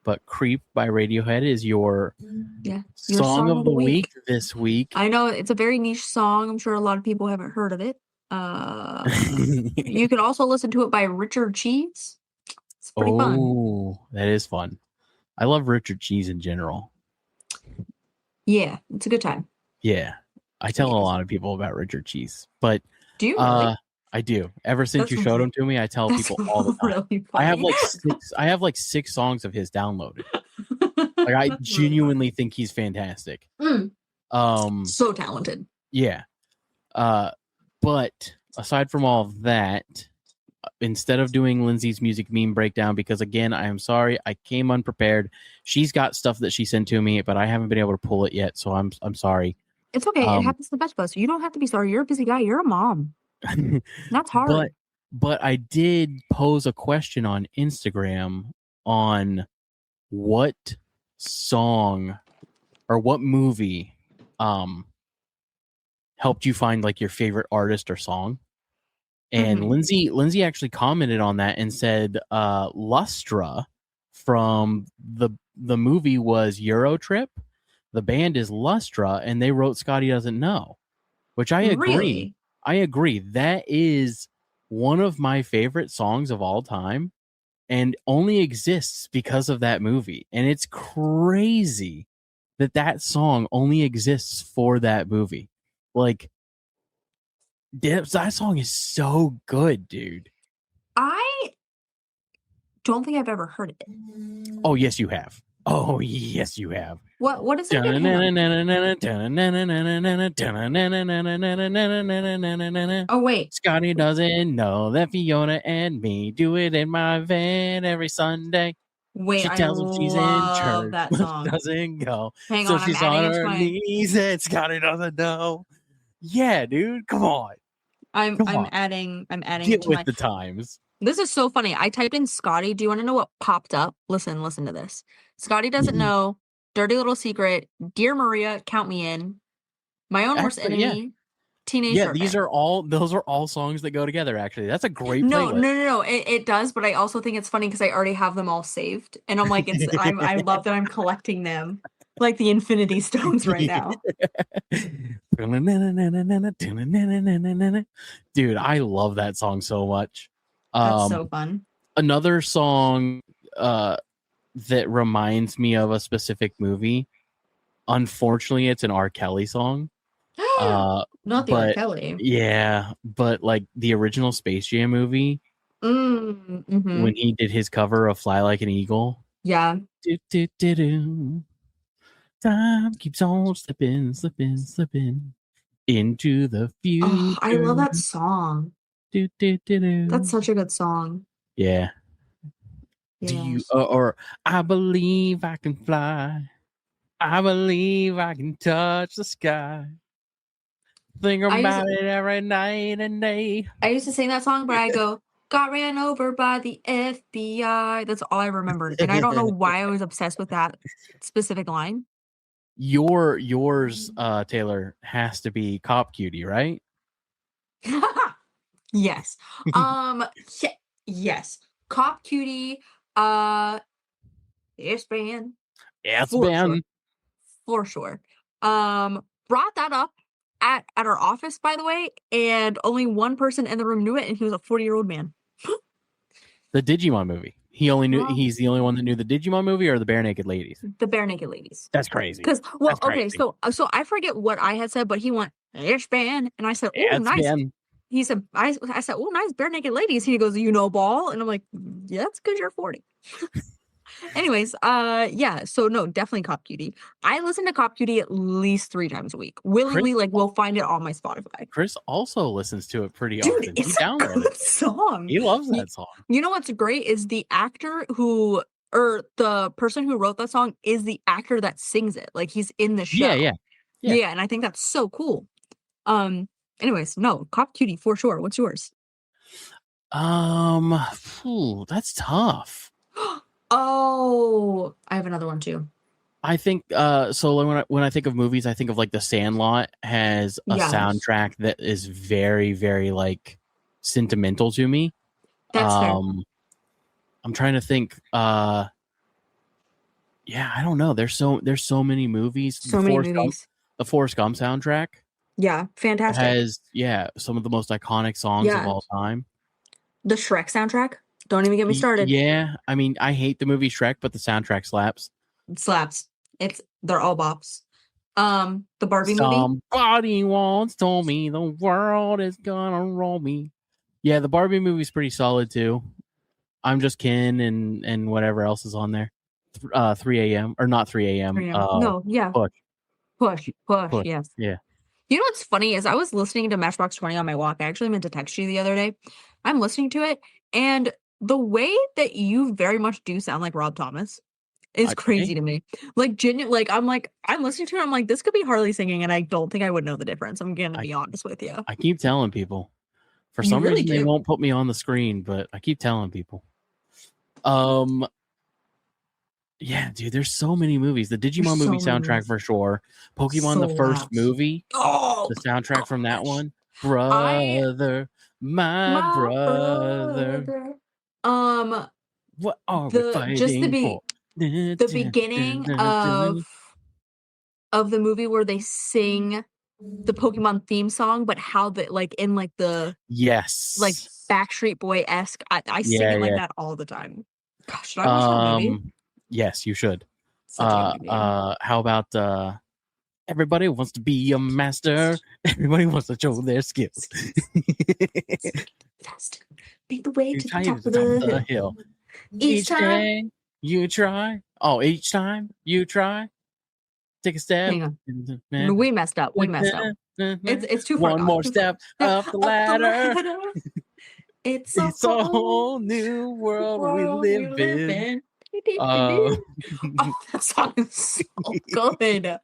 A: But "Creep" by Radiohead is your
C: Your
A: song of the week this week.
C: I know it's a very niche song. I'm sure a lot of people haven't heard of it. You can also listen to it by Richard Cheese. It's pretty fun.
A: Oh, that is fun. I love Richard Cheese in general.
C: Yeah, it's a good time.
A: Yeah. I tell a lot of people about Richard Cheese, but
C: do you really?
A: I do. Ever since you showed him to me, I tell people all the time.
C: Really funny.
A: I have like 6 songs of his downloaded. Like I genuinely think he's fantastic.
C: So talented.
A: Yeah. But aside from all of that, instead of doing Lindsay's music meme breakdown, because again, I am sorry, I came unprepared. She's got stuff that she sent to me, but I haven't been able to pull it yet, so I'm sorry.
C: It's okay. It happens to the best of us. You don't have to be sorry. You're a busy guy. You're a mom. That's hard.
A: But I did pose a question on Instagram on what song or what movie helped you find like your favorite artist or song. And Lindsay actually commented on that and said Lustra from the movie was Eurotrip. The band is Lustra, and they wrote Scotty Doesn't Know, which I agree.
C: Really?
A: I agree. That is one of my favorite songs of all time and only exists because of that movie. And it's crazy that song only exists for that movie. Like, that song is so good, dude.
C: I don't think I've ever heard it.
A: Oh, yes, you have. Oh, yes, you have.
C: What is it? Oh, wait.
A: Scotty doesn't know that Fiona and me do it in my van every Sunday.
C: Wait,
A: she tells him she's in church,
C: that
A: but
C: song.
A: doesn't go.
C: Hang
A: so
C: on,
A: she's on her knees and Scotty doesn't know. Yeah, dude, come on.
C: I'm adding
A: Get with the times.
C: This is so funny. I typed in Scotty. Do you want to know what popped up? Listen to this. Scotty Doesn't Know, Dirty Little Secret, Dear Maria, Count Me In, My Own Worst Enemy, Teenage Dirtbag.
A: Those are all songs that go together, actually. That's a great playlist.
C: No. It does, but I also think it's funny because I already have them all saved. And I'm like, I love that I'm collecting them like the Infinity Stones right now.
A: Dude, I love that song so much.
C: That's so fun.
A: Another song that reminds me of a specific movie. Unfortunately, it's an R. Kelly song.
C: Not the R. Kelly.
A: Yeah, but like the original Space Jam movie, when he did his cover of Fly Like an Eagle.
C: Yeah.
A: Time keeps on slipping into the future.
C: Oh, I love that song. That's such a good song.
A: Yeah. Do you or I believe I can fly. I believe I can touch the sky. Think about it every night and day.
C: I used to sing that song, but I go, got ran over by the FBI. That's all I remembered. And I don't know why I was obsessed with that specific line.
A: Yours, Taylor, has to be Cop Cutie, right?
C: Yes. Yes. Cop Cutie. It's been.
A: Yeah, it's been.
C: For sure. Brought that up at our office, by the way, and only one person in the room knew it, and he was a 40-year-old man.
A: The Digimon movie. He only knew.
C: Wow.
A: He's the only one that knew the Digimon movie or the Bare Naked Ladies.
C: The Bare Naked Ladies.
A: That's crazy.
C: Because well,
A: That's
C: okay,
A: crazy.
C: so I forget what I had said, but he went, "It's Ben," and I said, "Oh,
A: It's
C: nice."
A: Ben.
C: He said, I said, "Oh, nice, Bare Naked Ladies." He goes, "You know ball," and I'm like, "Yeah, that's because you're 40." Anyways, yeah, so no, definitely Cop Cutie. I listen to Cop Cutie at least 3 times a week. Willingly, like, we'll find it on my Spotify.
A: Chris also listens to it pretty
C: Dude,
A: often. He
C: it's a
A: downloaded
C: good
A: it.
C: song.
A: He loves
C: You,
A: that song.
C: you know what's great is the actor who, or the person who wrote that song is the actor that sings it. Like, he's in the show.
A: Yeah.
C: Yeah, and I think that's so cool. Anyways, no, Cop Cutie for sure. What's yours?
A: That's tough.
C: Oh, I have another one too.
A: I think so when I think of movies, I think of like The Sandlot has a
C: Yes.
A: soundtrack that is very, very like sentimental to me.
C: That's fair.
A: I'm trying to think. Yeah, I don't know. There's so many movies.
C: So many movies.
A: The Forrest Gump soundtrack
C: Yeah, fantastic.
A: has some of the most iconic songs of all time.
C: The Shrek soundtrack. Don't even get me started.
A: Yeah, I mean, I hate the movie Shrek, but the soundtrack slaps.
C: It slaps. They're all bops. The Barbie movie.
A: Somebody once told me the world is gonna roll me. Yeah, the Barbie movie's pretty solid too. I'm Just Ken and whatever else is on there. 3 a.m. or not 3 a.m.
C: No, yeah. Push. Yes.
A: Yeah.
C: You know what's funny is I was listening to Matchbox 20 on my walk. I actually meant to text you the other day. I'm listening to it, and the way that you very much do sound like Rob Thomas is crazy to me. Like genuine, like I'm listening to it. I'm like, this could be Harley singing, and I don't think I would know the difference. I'm gonna be honest with you.
A: I keep telling people. For some reason, they won't put me on the screen, but I keep telling people. Yeah, dude, there's so many movies. The Digimon movie soundtrack for sure. Pokemon the first movie.
C: Oh,
A: the soundtrack from that one. Brother, my brother. What are we fighting for?
C: The beginning of the movie where they sing the Pokemon theme song, but how the like in like the like Backstreet Boy-esque. I sing it like that all the time. Gosh, should I watch that movie?
A: Yes, you should.
C: Such a
A: how about everybody wants to be a master? Everybody wants to show their skills.
C: Fast. Make the way to the top of the hill. Each time
A: you try. Oh, each time you try. Take a step.
C: Hang on. We messed up. It's too far.
A: One more step up the ladder.
C: It's
A: a whole new world we live in.
C: Oh, that song is so good.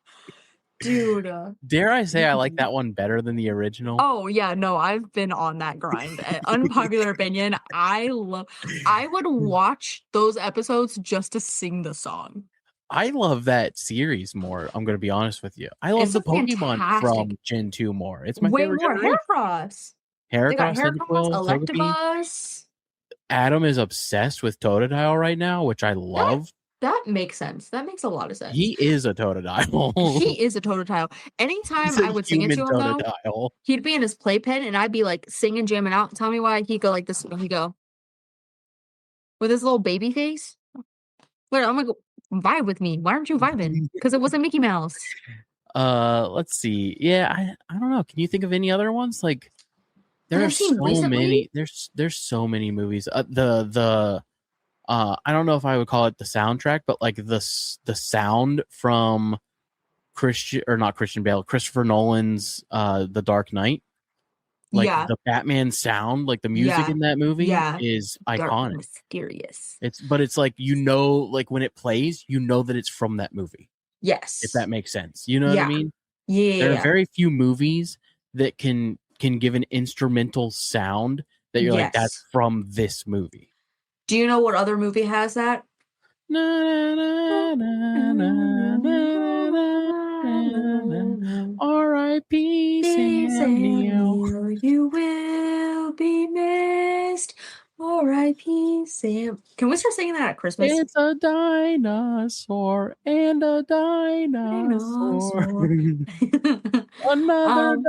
C: Dude.
A: Dare I say I like that one better than the original?
C: Oh, yeah. No, I've been on that grind. Unpopular opinion. I would watch those episodes just to sing the song.
A: I love that series more. I'm going to be honest with you. I love the Pokemon from Gen 2 more. It's my favorite.
C: Way more. Heracross. Electabuzz.
A: Adam is obsessed with Totodile right now, which I love.
C: That makes sense. That makes a lot of sense.
A: He is a Totodile.
C: He is a Totodile. Anytime I would sing it to him, though, he'd be in his playpen, and I'd be like singing, jamming out. Tell me why he'd go like this. He'd go with his little baby face. Wait, I'm like, vibe with me. Why aren't you vibing? Because it wasn't Mickey Mouse.
A: Let's see. Yeah, I don't know. Can you think of any other ones? Like, there are so many. There's so many movies. I don't know if I would call it the soundtrack, but like the sound from Christopher Nolan's The Dark Knight. Like the Batman sound, like the music in that movie is iconic.
C: Mysterious.
A: It's like, like when it plays, that it's from that movie.
C: Yes.
A: If that makes sense. You know what I mean?
C: Yeah.
A: There are very few movies that can give an instrumental sound that you're like, that's from this movie.
C: Do you know what other movie has that?
A: R.I.P. Sam Neill.
C: You will be missed. R.I.P. Sam. Can we start singing that at Christmas?
A: It's a dinosaur and a dinosaur. Another
C: Um,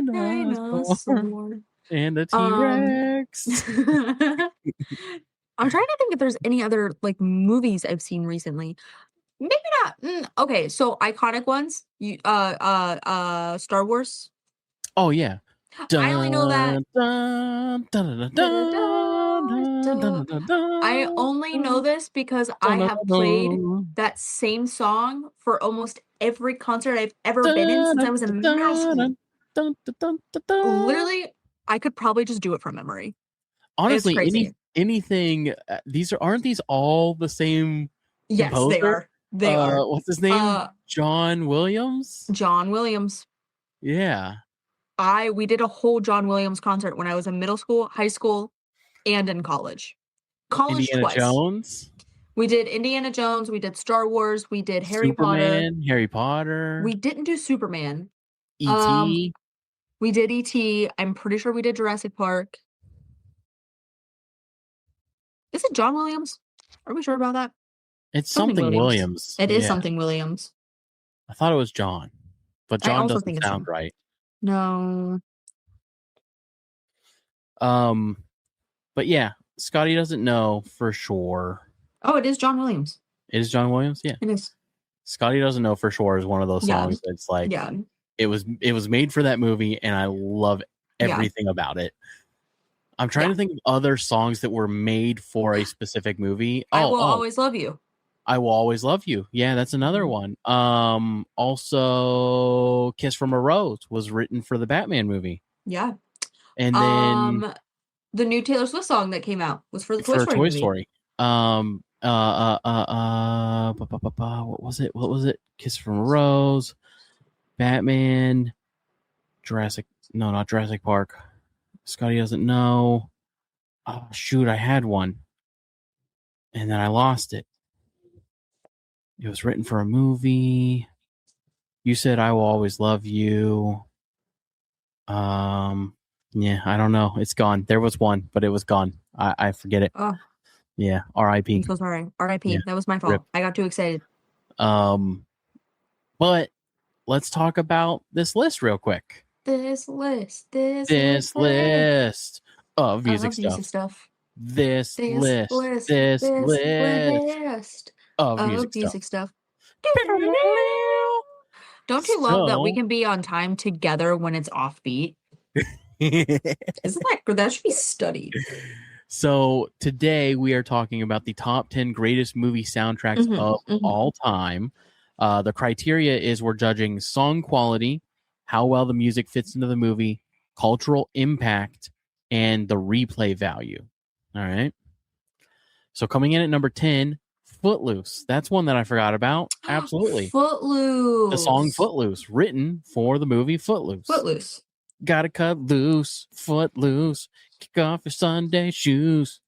A: dinosaur
C: dinosaur.
A: and a
C: Um,
A: T-Rex.
C: I'm trying to think if there's any other like movies I've seen recently. Maybe not. Okay, so iconic ones. Star Wars.
A: Oh yeah.
C: I only know that.
A: Dun, dun, dun, dun, dun, dun, dun,
C: I
A: dun,
C: only know
A: dun,
C: this because I
A: dun, dun,
C: have played
A: dun,
C: that same song for almost every concert I've ever been in since I
A: dun,
C: was in
A: dun,
C: middle school.
A: dun, dun, dun, dun, dun, dun.
C: Literally, I could probably just do it from memory. It's
A: Honestly,
C: crazy.
A: anything. Aren't these all the same
C: Yes, they
A: composer?
C: are. They are.
A: What's his name? John Williams.
C: John Williams.
A: Yeah.
C: We did a whole John Williams concert when I was in middle school, high school, and in college. College
A: Indiana
C: twice.
A: Jones.
C: We did Indiana Jones, we did Star Wars, we did Harry Potter.
A: Superman, Harry Potter.
C: We didn't do Superman.
A: E.T.
C: We did E.T. I'm pretty sure we did Jurassic Park. Is it John Williams? Are we sure about that?
A: It's something Williams.
C: It is something Williams.
A: I thought it was John, but
C: I
A: John
C: also
A: doesn't
C: think it's
A: sound
C: John.
A: right.
C: No.
A: But yeah, Scotty doesn't know for sure.
C: Oh, it is John Williams.
A: It is John Williams? Yeah.
C: It is.
A: Scotty doesn't know for sure is one of those songs that's like, it was made for that movie, and I love everything about it. I'm trying to think of other songs that were made for a specific movie.
C: I Will Always Love You.
A: I Will Always Love You. Yeah, that's another one. Also, Kiss from a Rose was written for the Batman movie.
C: Yeah.
A: And then
C: the new Taylor Swift song that came out was for the Toy Story movie.
A: What was it? Kiss from a Rose, Batman, not Jurassic Park. Scotty doesn't know. Oh shoot, I had one. And then I lost it. It was written for a movie. You said I Will Always Love You. Yeah, I don't know. It's gone. There was one, but it was gone. I forget it.
C: Oh.
A: Yeah, R.I.P.
C: I'm so sorry. R.I.P. Yeah. That was my fault. Rip. I got too excited.
A: But let's talk about this list real quick.
C: This list
A: of music stuff. This list of music stuff.
C: Don't you love that we can be on time together when it's offbeat? Isn't that should be studied?
A: So today we are talking about the top 10 greatest movie soundtracks of all time. The criteria is we're judging song quality, how well the music fits into the movie, cultural impact, and the replay value. All right. So coming in at number 10, Footloose. That's one that I forgot about. Absolutely.
C: Footloose.
A: The song Footloose, written for the movie Footloose. Gotta cut loose, foot loose. Kick off your Sunday shoes.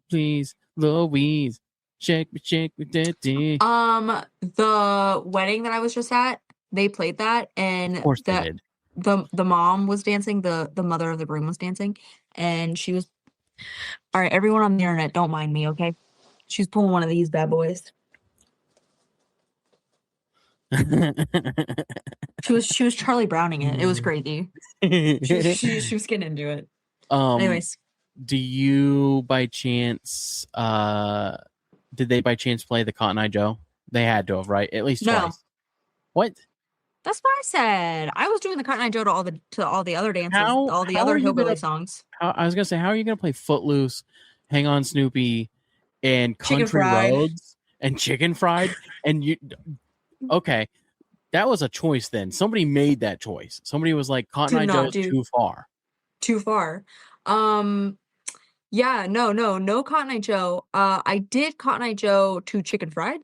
A: Please, Louise. Shake me, daddy.
C: The wedding that I was just at, they played that, and
A: of course they did.
C: The mom was dancing, the mother of the groom was dancing, and she was, all right, everyone on the internet, don't mind me, okay? She's pulling one of these bad boys. She was Charlie Browning it. It was crazy. She was getting into it. Anyways,
A: do you by chance did they by chance play the Cotton Eye Joe? They had to have, right? At least twice. What?
C: That's what I said. I was doing the Cotton Eye Joe to all the other dances, all the other hillbilly songs.
A: I was gonna say, how are you gonna play Footloose, Hang On Snoopy, and Country Roads and Chicken Fried? And you okay, that was a choice then. Somebody made that choice. Somebody was like, Cotton Eye Joe's too far.
C: Too far. Yeah, no Cotton Eye Joe. I did Cotton Eye Joe to Chicken Fried,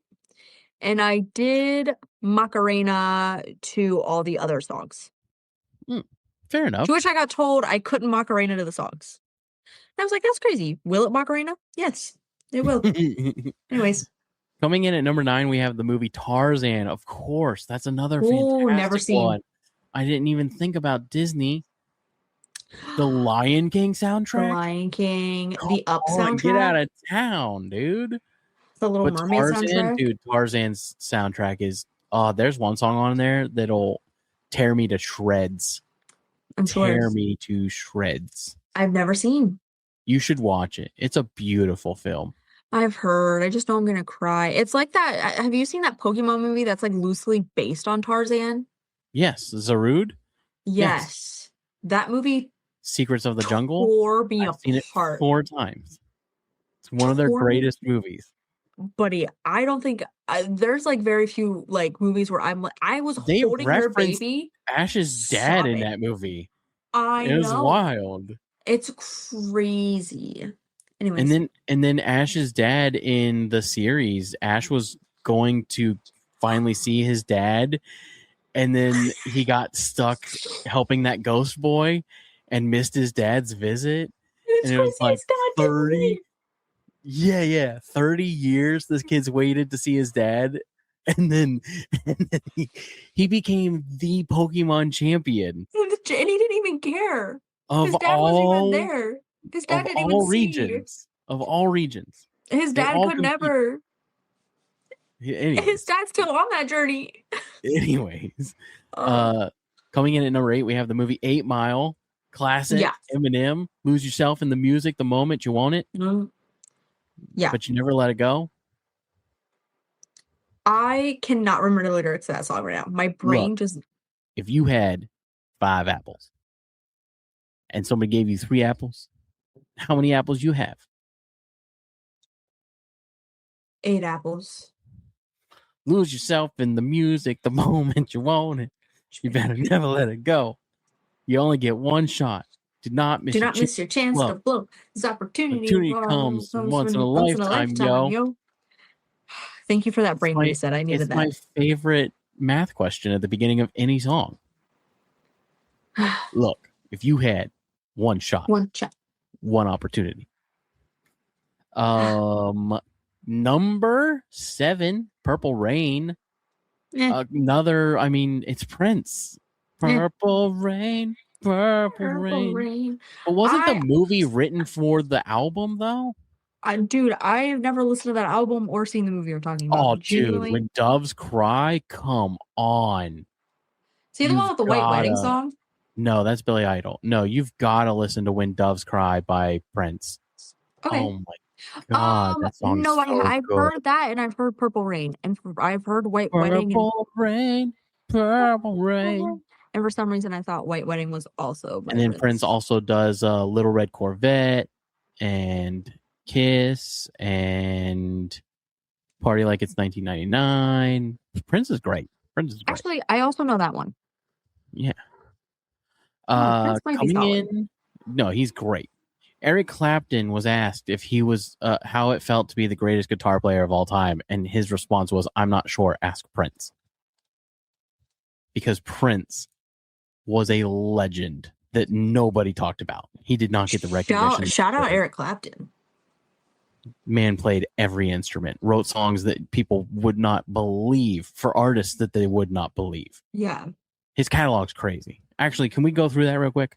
C: and I did Macarena to all the other songs.
A: Fair enough.
C: To which I got told I couldn't Macarena to the songs. And I was like, that's crazy. Will it Macarena? Yes, it will. Anyways.
A: Coming in at number 9, we have the movie Tarzan. Of course, that's another fantastic
C: never seen
A: one. I didn't even think about Disney. The Lion King soundtrack.
C: The Lion King. The Up soundtrack.
A: Get out of town, dude.
C: The Little Mermaid soundtrack.
A: Dude, Tarzan's soundtrack is. There's one song on there that'll tear me to shreds.
C: I'm sure.
A: Tear me to shreds.
C: I've never seen.
A: You should watch it. It's a beautiful film.
C: I've heard. I just know I'm gonna cry. It's like that. Have you seen that Pokemon movie that's like loosely based on Tarzan?
A: Yes, Zarude.
C: Yes. That movie
A: Secrets of the Jungle.
C: tore me
A: I've seen it
C: apart.
A: 4 times. It's one of their greatest movies.
C: Buddy, I don't think there's like very few like movies where I'm like I was
A: They
C: holding her
A: referenced
C: baby.
A: Ash's dad in
C: sobbing.
A: that movie.
C: I
A: It was
C: know.
A: wild.
C: It's crazy. Anyways.
A: And then Ash's dad in the series, Ash was going to finally see his dad, and then he got stuck helping that ghost boy and missed his dad's visit. And it was like 30. Yeah, 30 years this kid's waited to see his dad, and then he became the Pokemon champion.
C: And he didn't even care.
A: His
C: dad wasn't even there. His dad didn't even
A: regions. Of all regions.
C: His dad could never.
A: Anyways.
C: His dad's still on that journey.
A: Anyways. Coming in at number 8, we have the movie 8 Mile. Classic.
C: Yeah.
A: Eminem. Lose yourself in the music the moment you want it.
C: Yeah.
A: But you never let it go.
C: I cannot remember the lyrics of that song right now. My brain just...
A: If you had 5 apples and somebody gave you 3 apples, how many apples you have?
C: 8 apples.
A: Lose yourself in the music the moment you want it. You better never let it go. You only get one shot. Do not miss your
C: chance to blow. This opportunity
A: comes once in a lifetime, yo.
C: Thank you for that brain reset. I needed that.
A: It's my favorite math question at the beginning of any song. Look, if you had one shot, one opportunity. Number 7, Purple Rain. Another, I mean, it's Prince. Purple Rain, Purple Rain. But wasn't the movie written for the album, though?
C: Dude, I've never listened to that album or seen the movie you're talking about.
A: Oh, dude, When Doves Cry, come on.
C: See the one with the White Wedding song?
A: No, that's Billy Idol. No, you've got to listen to When Doves Cry by Prince.
C: Okay.
A: Oh, my God, that song is so
C: I've
A: good.
C: heard that, and I've heard Purple Rain, and I've heard White Wedding.
A: Purple Rain, Purple Rain.
C: And for some reason, I thought White Wedding was also by
A: And then Prince also does Little Red Corvette and Kiss and Party Like It's 1999. Prince is great.
C: Actually, I also know that one.
A: Yeah.
C: Coming
A: in, no, he's great. Eric Clapton was asked if he was how it felt to be the greatest guitar player of all time, and his response was, "I'm not sure. Ask Prince." Because Prince was a legend that nobody talked about. He did not get the recognition.
C: Shout out Eric Clapton.
A: Man played every instrument, wrote songs that people would not believe, for artists that they would not believe.
C: Yeah.
A: His catalog's crazy. Actually, can we go through that real quick?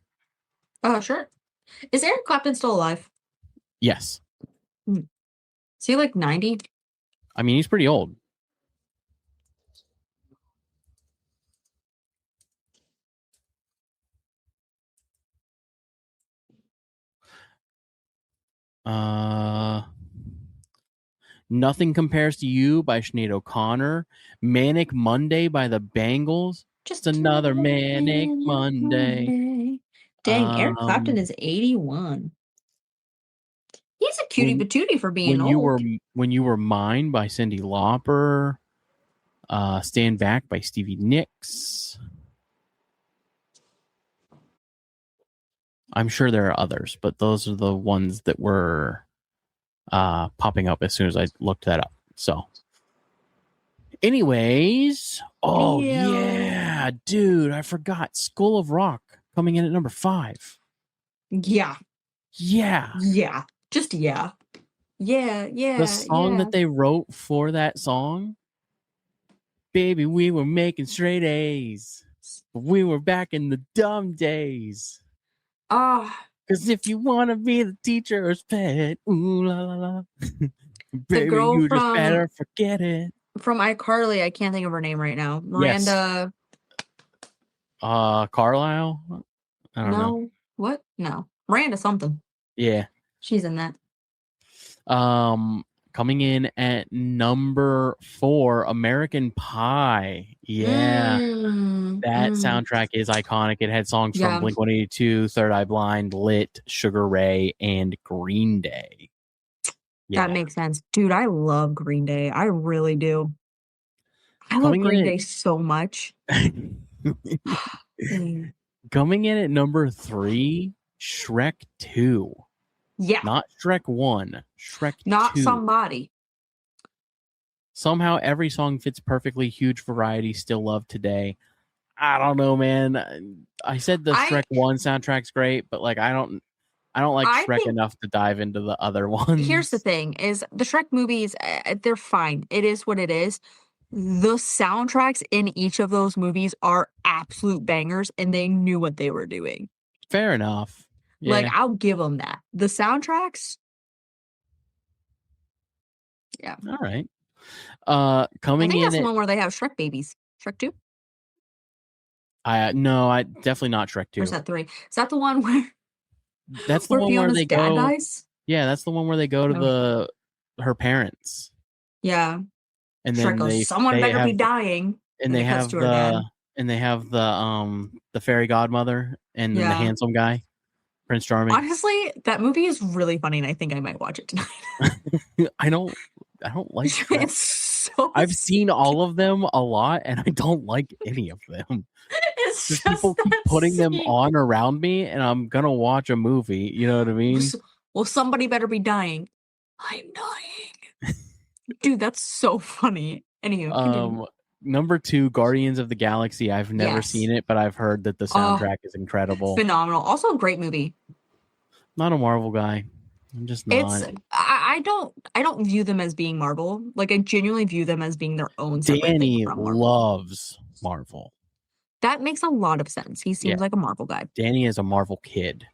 C: Sure. Is Eric Clapton still alive?
A: Yes.
C: Is he like 90?
A: I mean, he's pretty old. Nothing Compares to You by Sinead O'Connor. Manic Monday by the Bangles. Just another Manic Monday.
C: Dang, Eric Clapton is 81. He's a cutie patootie for being old.
A: When You Were Mine by Cyndi Lauper. Stand Back by Stevie Nicks. I'm sure there are others, but those are the ones that were popping up as soon as I looked that up. So, anyways, yeah, dude, I forgot. School of Rock coming in at number 5.
C: Yeah. Just yeah.
A: The song that they wrote for that song, baby, we were making straight A's, but we were back in the dumb days. Because if you want to be the teacher's pet, ooh la la la, baby, you just better forget it.
C: From iCarly, I can't think of her name right now. Miranda.
A: Carlisle. I don't know.
C: No. What? No. Miranda something.
A: Yeah.
C: She's in that.
A: Coming in at number 4, American Pie. Yeah. That soundtrack is iconic. It had songs from
C: Yeah.
A: Blink-182, Third Eye Blind, Lit, Sugar Ray, and Green Day. Yeah.
C: That makes sense. Dude, I love Green Day. I really do. I love
A: Coming
C: Green
A: in
C: Day so much.
A: Coming in at number 3, Shrek 2.
C: Yeah.
A: Not Shrek 1, Shrek
C: Not
A: 2.
C: somebody.
A: Somehow every song fits perfectly. Huge variety, still loved today. I don't know, man. I said the Shrek 1 soundtrack's great, but like I don't like Shrek enough to dive into the other ones.
C: Here's the thing is the Shrek movies, they're fine. It is what it is. The soundtracks in each of those movies are absolute bangers, and they knew what they were doing.
A: Fair enough. Yeah.
C: Like, I'll give them that. The soundtracks. Yeah.
A: All right.
C: I
A: Coming
C: think
A: in
C: that's the one where they have Shrek babies. Shrek 2?
A: No, I definitely not Shrek 2.
C: Or is that 3? Is that the one where
A: that's the
C: where
A: one
C: Fiona's
A: where they
C: dad
A: go
C: dies?
A: Yeah, that's the one where they go to her parents.
C: Yeah.
A: And
C: Shrek
A: then
C: goes, someone better be dying.
A: And they have the fairy godmother and then the handsome guy, Prince Charming.
C: Honestly, that movie is really funny, and I think I might watch it tonight.
A: I don't like Shrek.
C: It's so
A: I've seen all of them a lot, and I don't like any of them.
C: It's just
A: people keep putting them on around me, and I'm gonna watch a movie. You know what I mean?
C: Well, somebody better be dying. I'm dying. Dude, that's so funny. Anywho,
A: number 2, Guardians of the Galaxy. I've never seen it, but I've heard that the soundtrack is incredible.
C: Phenomenal. Also a great movie.
A: Not a Marvel guy. I'm just not.
C: I don't view them as being Marvel. Like, I genuinely view them as being their own separate
A: Danny
C: thing from Marvel.
A: loves Marvel.
C: That makes a lot of sense. He seems like a Marvel guy. Danny
A: is a Marvel kid.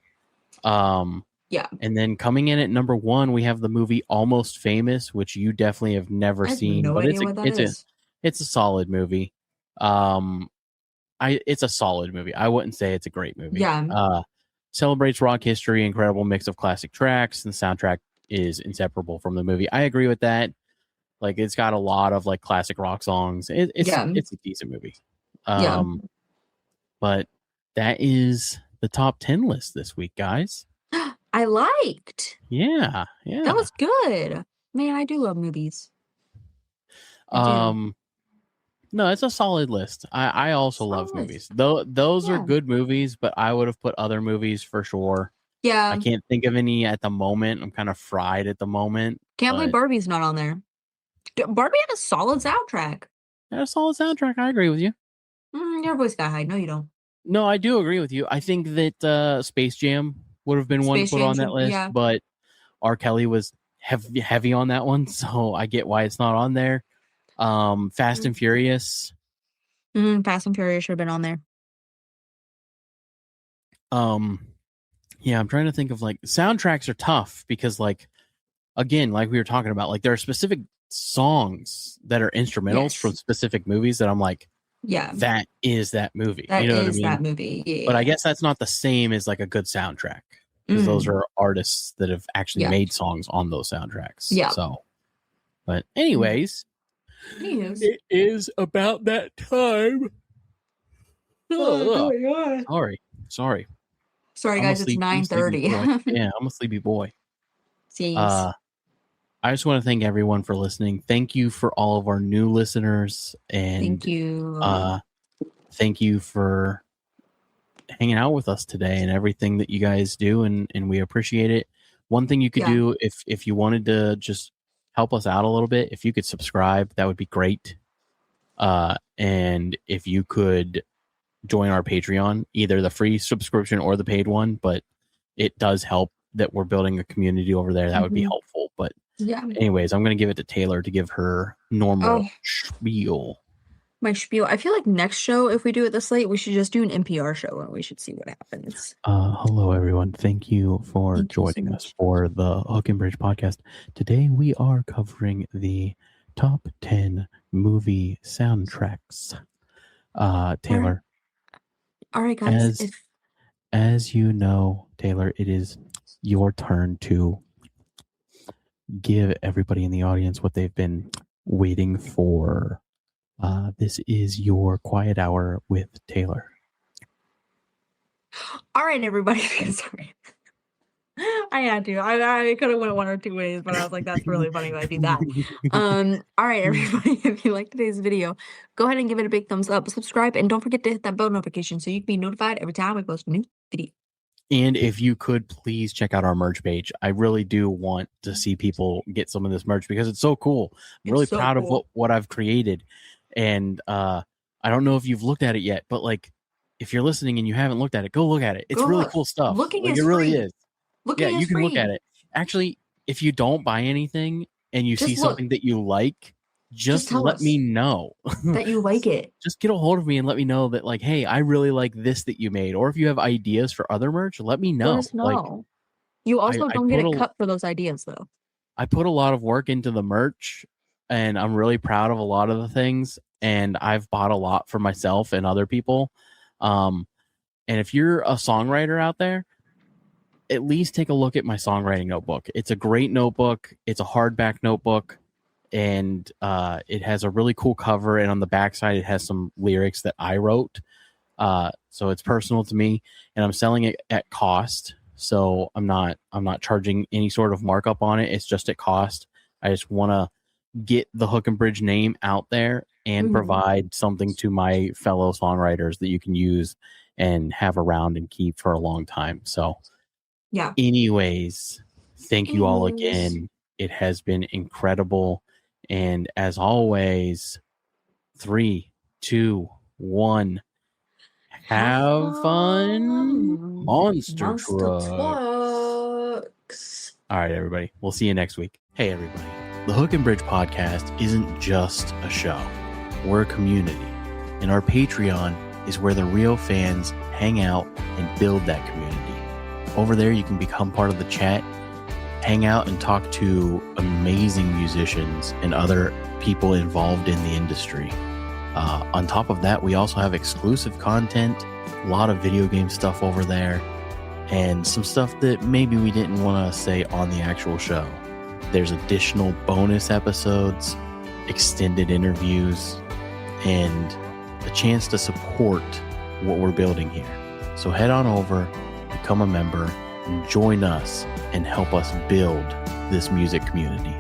C: Yeah.
A: And then coming in at number 1, we have the movie Almost Famous, which you definitely have never seen.
C: No
A: but
C: idea what that is.
A: It's a solid movie. It's a solid movie. I wouldn't say it's a great movie.
C: Yeah.
A: Celebrates rock history, incredible mix of classic tracks, and the soundtrack is inseparable from the movie. I agree with that. Like, it's got a lot of like classic rock songs. It's a decent movie. But that is the top 10 list this week, guys.
C: I liked.
A: Yeah.
C: That was good. Man, I do love movies.
A: No, it's a solid list. I also love movies. Those are good movies, but I would have put other movies for sure.
C: Yeah.
A: I can't think of any at the moment. I'm kind of fried at the moment.
C: Can't believe Barbie's not on there. Barbie had a solid soundtrack.
A: I agree with you.
C: You're a Boy Sky High. No, you don't.
A: No, I do agree with you. I think that Space Jam would have been one to put on that list, but R. Kelly was heavy on that one, so I get why it's not on there. Fast and Furious.
C: Fast and Furious should have been on there.
A: Yeah, I'm trying to think of like soundtracks are tough because like again, like we were talking about, like there are specific songs that are instrumentals from specific movies that I'm like, that is that movie.
C: That
A: you know
C: is
A: what I mean?
C: that movie. Yeah.
A: But I guess that's not the same as like a good soundtrack because those are artists that have actually made songs on those soundtracks.
C: Yeah.
A: So, but anyways. It is about that time. Sorry,
C: guys. It's 9:30.
A: Yeah, I'm a sleepy boy.
C: Jeez.
A: I just want to thank everyone for listening. Thank you for all of our new listeners, and
C: thank you.
A: Thank you for hanging out with us today and everything that you guys do, and we appreciate it. One thing you could do if you wanted to just help us out a little bit, if you could subscribe, that would be great. And if you could join our Patreon, either the free subscription or the paid one, but it does help that we're building a community over there. That would be helpful. But anyways, I'm going to give it to Taylor to give her normal spiel.
C: My spiel. I feel like next show, if we do it this late, we should just do an NPR show and we should see what happens.
A: Hello, everyone. Thank you for joining us for the Hook and Bridge podcast. Today, we are covering the top 10 movie soundtracks. Taylor,
C: All right, guys.
A: As you know, Taylor, it is your turn to give everybody in the audience what they've been waiting for. This is your quiet hour with Taylor.
C: All right, everybody. Sorry. I had to. I could have went one or two ways, but I was like, that's really funny if I do that. All right, everybody. If you like today's video, go ahead and give it a big thumbs up, subscribe, and don't forget to hit that bell notification so you can be notified every time we post a new video.
A: And if you could please check out our merch page. I really do want to see people get some of this merch because it's so cool. I'm really proud of what I've created. And I don't know if you've looked at it yet, but like if you're listening and you haven't looked at it, go look at it. It's really cool stuff.
C: Looking
A: like,
C: is
A: it really
C: free.
A: is. Yeah, you can look at it. Actually, if you don't buy anything and you see something that you like, just let me know
C: that you like it.
A: Just get a hold of me and let me know that, like, hey, I really like this that you made. Or if you have ideas for other merch, let me know.
C: Let us know. Like, you also don't get a cut for those ideas, though.
A: I put a lot of work into the merch, and I'm really proud of a lot of the things. And I've bought a lot for myself and other people. And if you're a songwriter out there, at least take a look at my songwriting notebook. It's a great notebook. It's a hardback notebook, and it has a really cool cover. And on the backside, it has some lyrics that I wrote. So it's personal to me, and I'm selling it at cost. So I'm not charging any sort of markup on it. It's just at cost. I just want to get the Hook and Bridge name out there and provide something to my fellow songwriters that you can use and have around and keep for a long time. So
C: yeah.
A: Anyways, thank you all again. It has been incredible. And as always, 3, 2, 1. Have fun, Monster Trucks. All right, everybody. We'll see you next week. Hey, everybody. The Hook and Bridge podcast isn't just a show. We're a community. And our Patreon is where the real fans hang out and build that community. Over there, you can become part of the chat, hang out and talk to amazing musicians and other people involved in the industry. On top of that, we also have exclusive content, a lot of video game stuff over there, and some stuff that maybe we didn't want to say on the actual show. There's additional bonus episodes, extended interviews, and a chance to support what we're building here. So head on over, become a member, and join us and help us build this music community.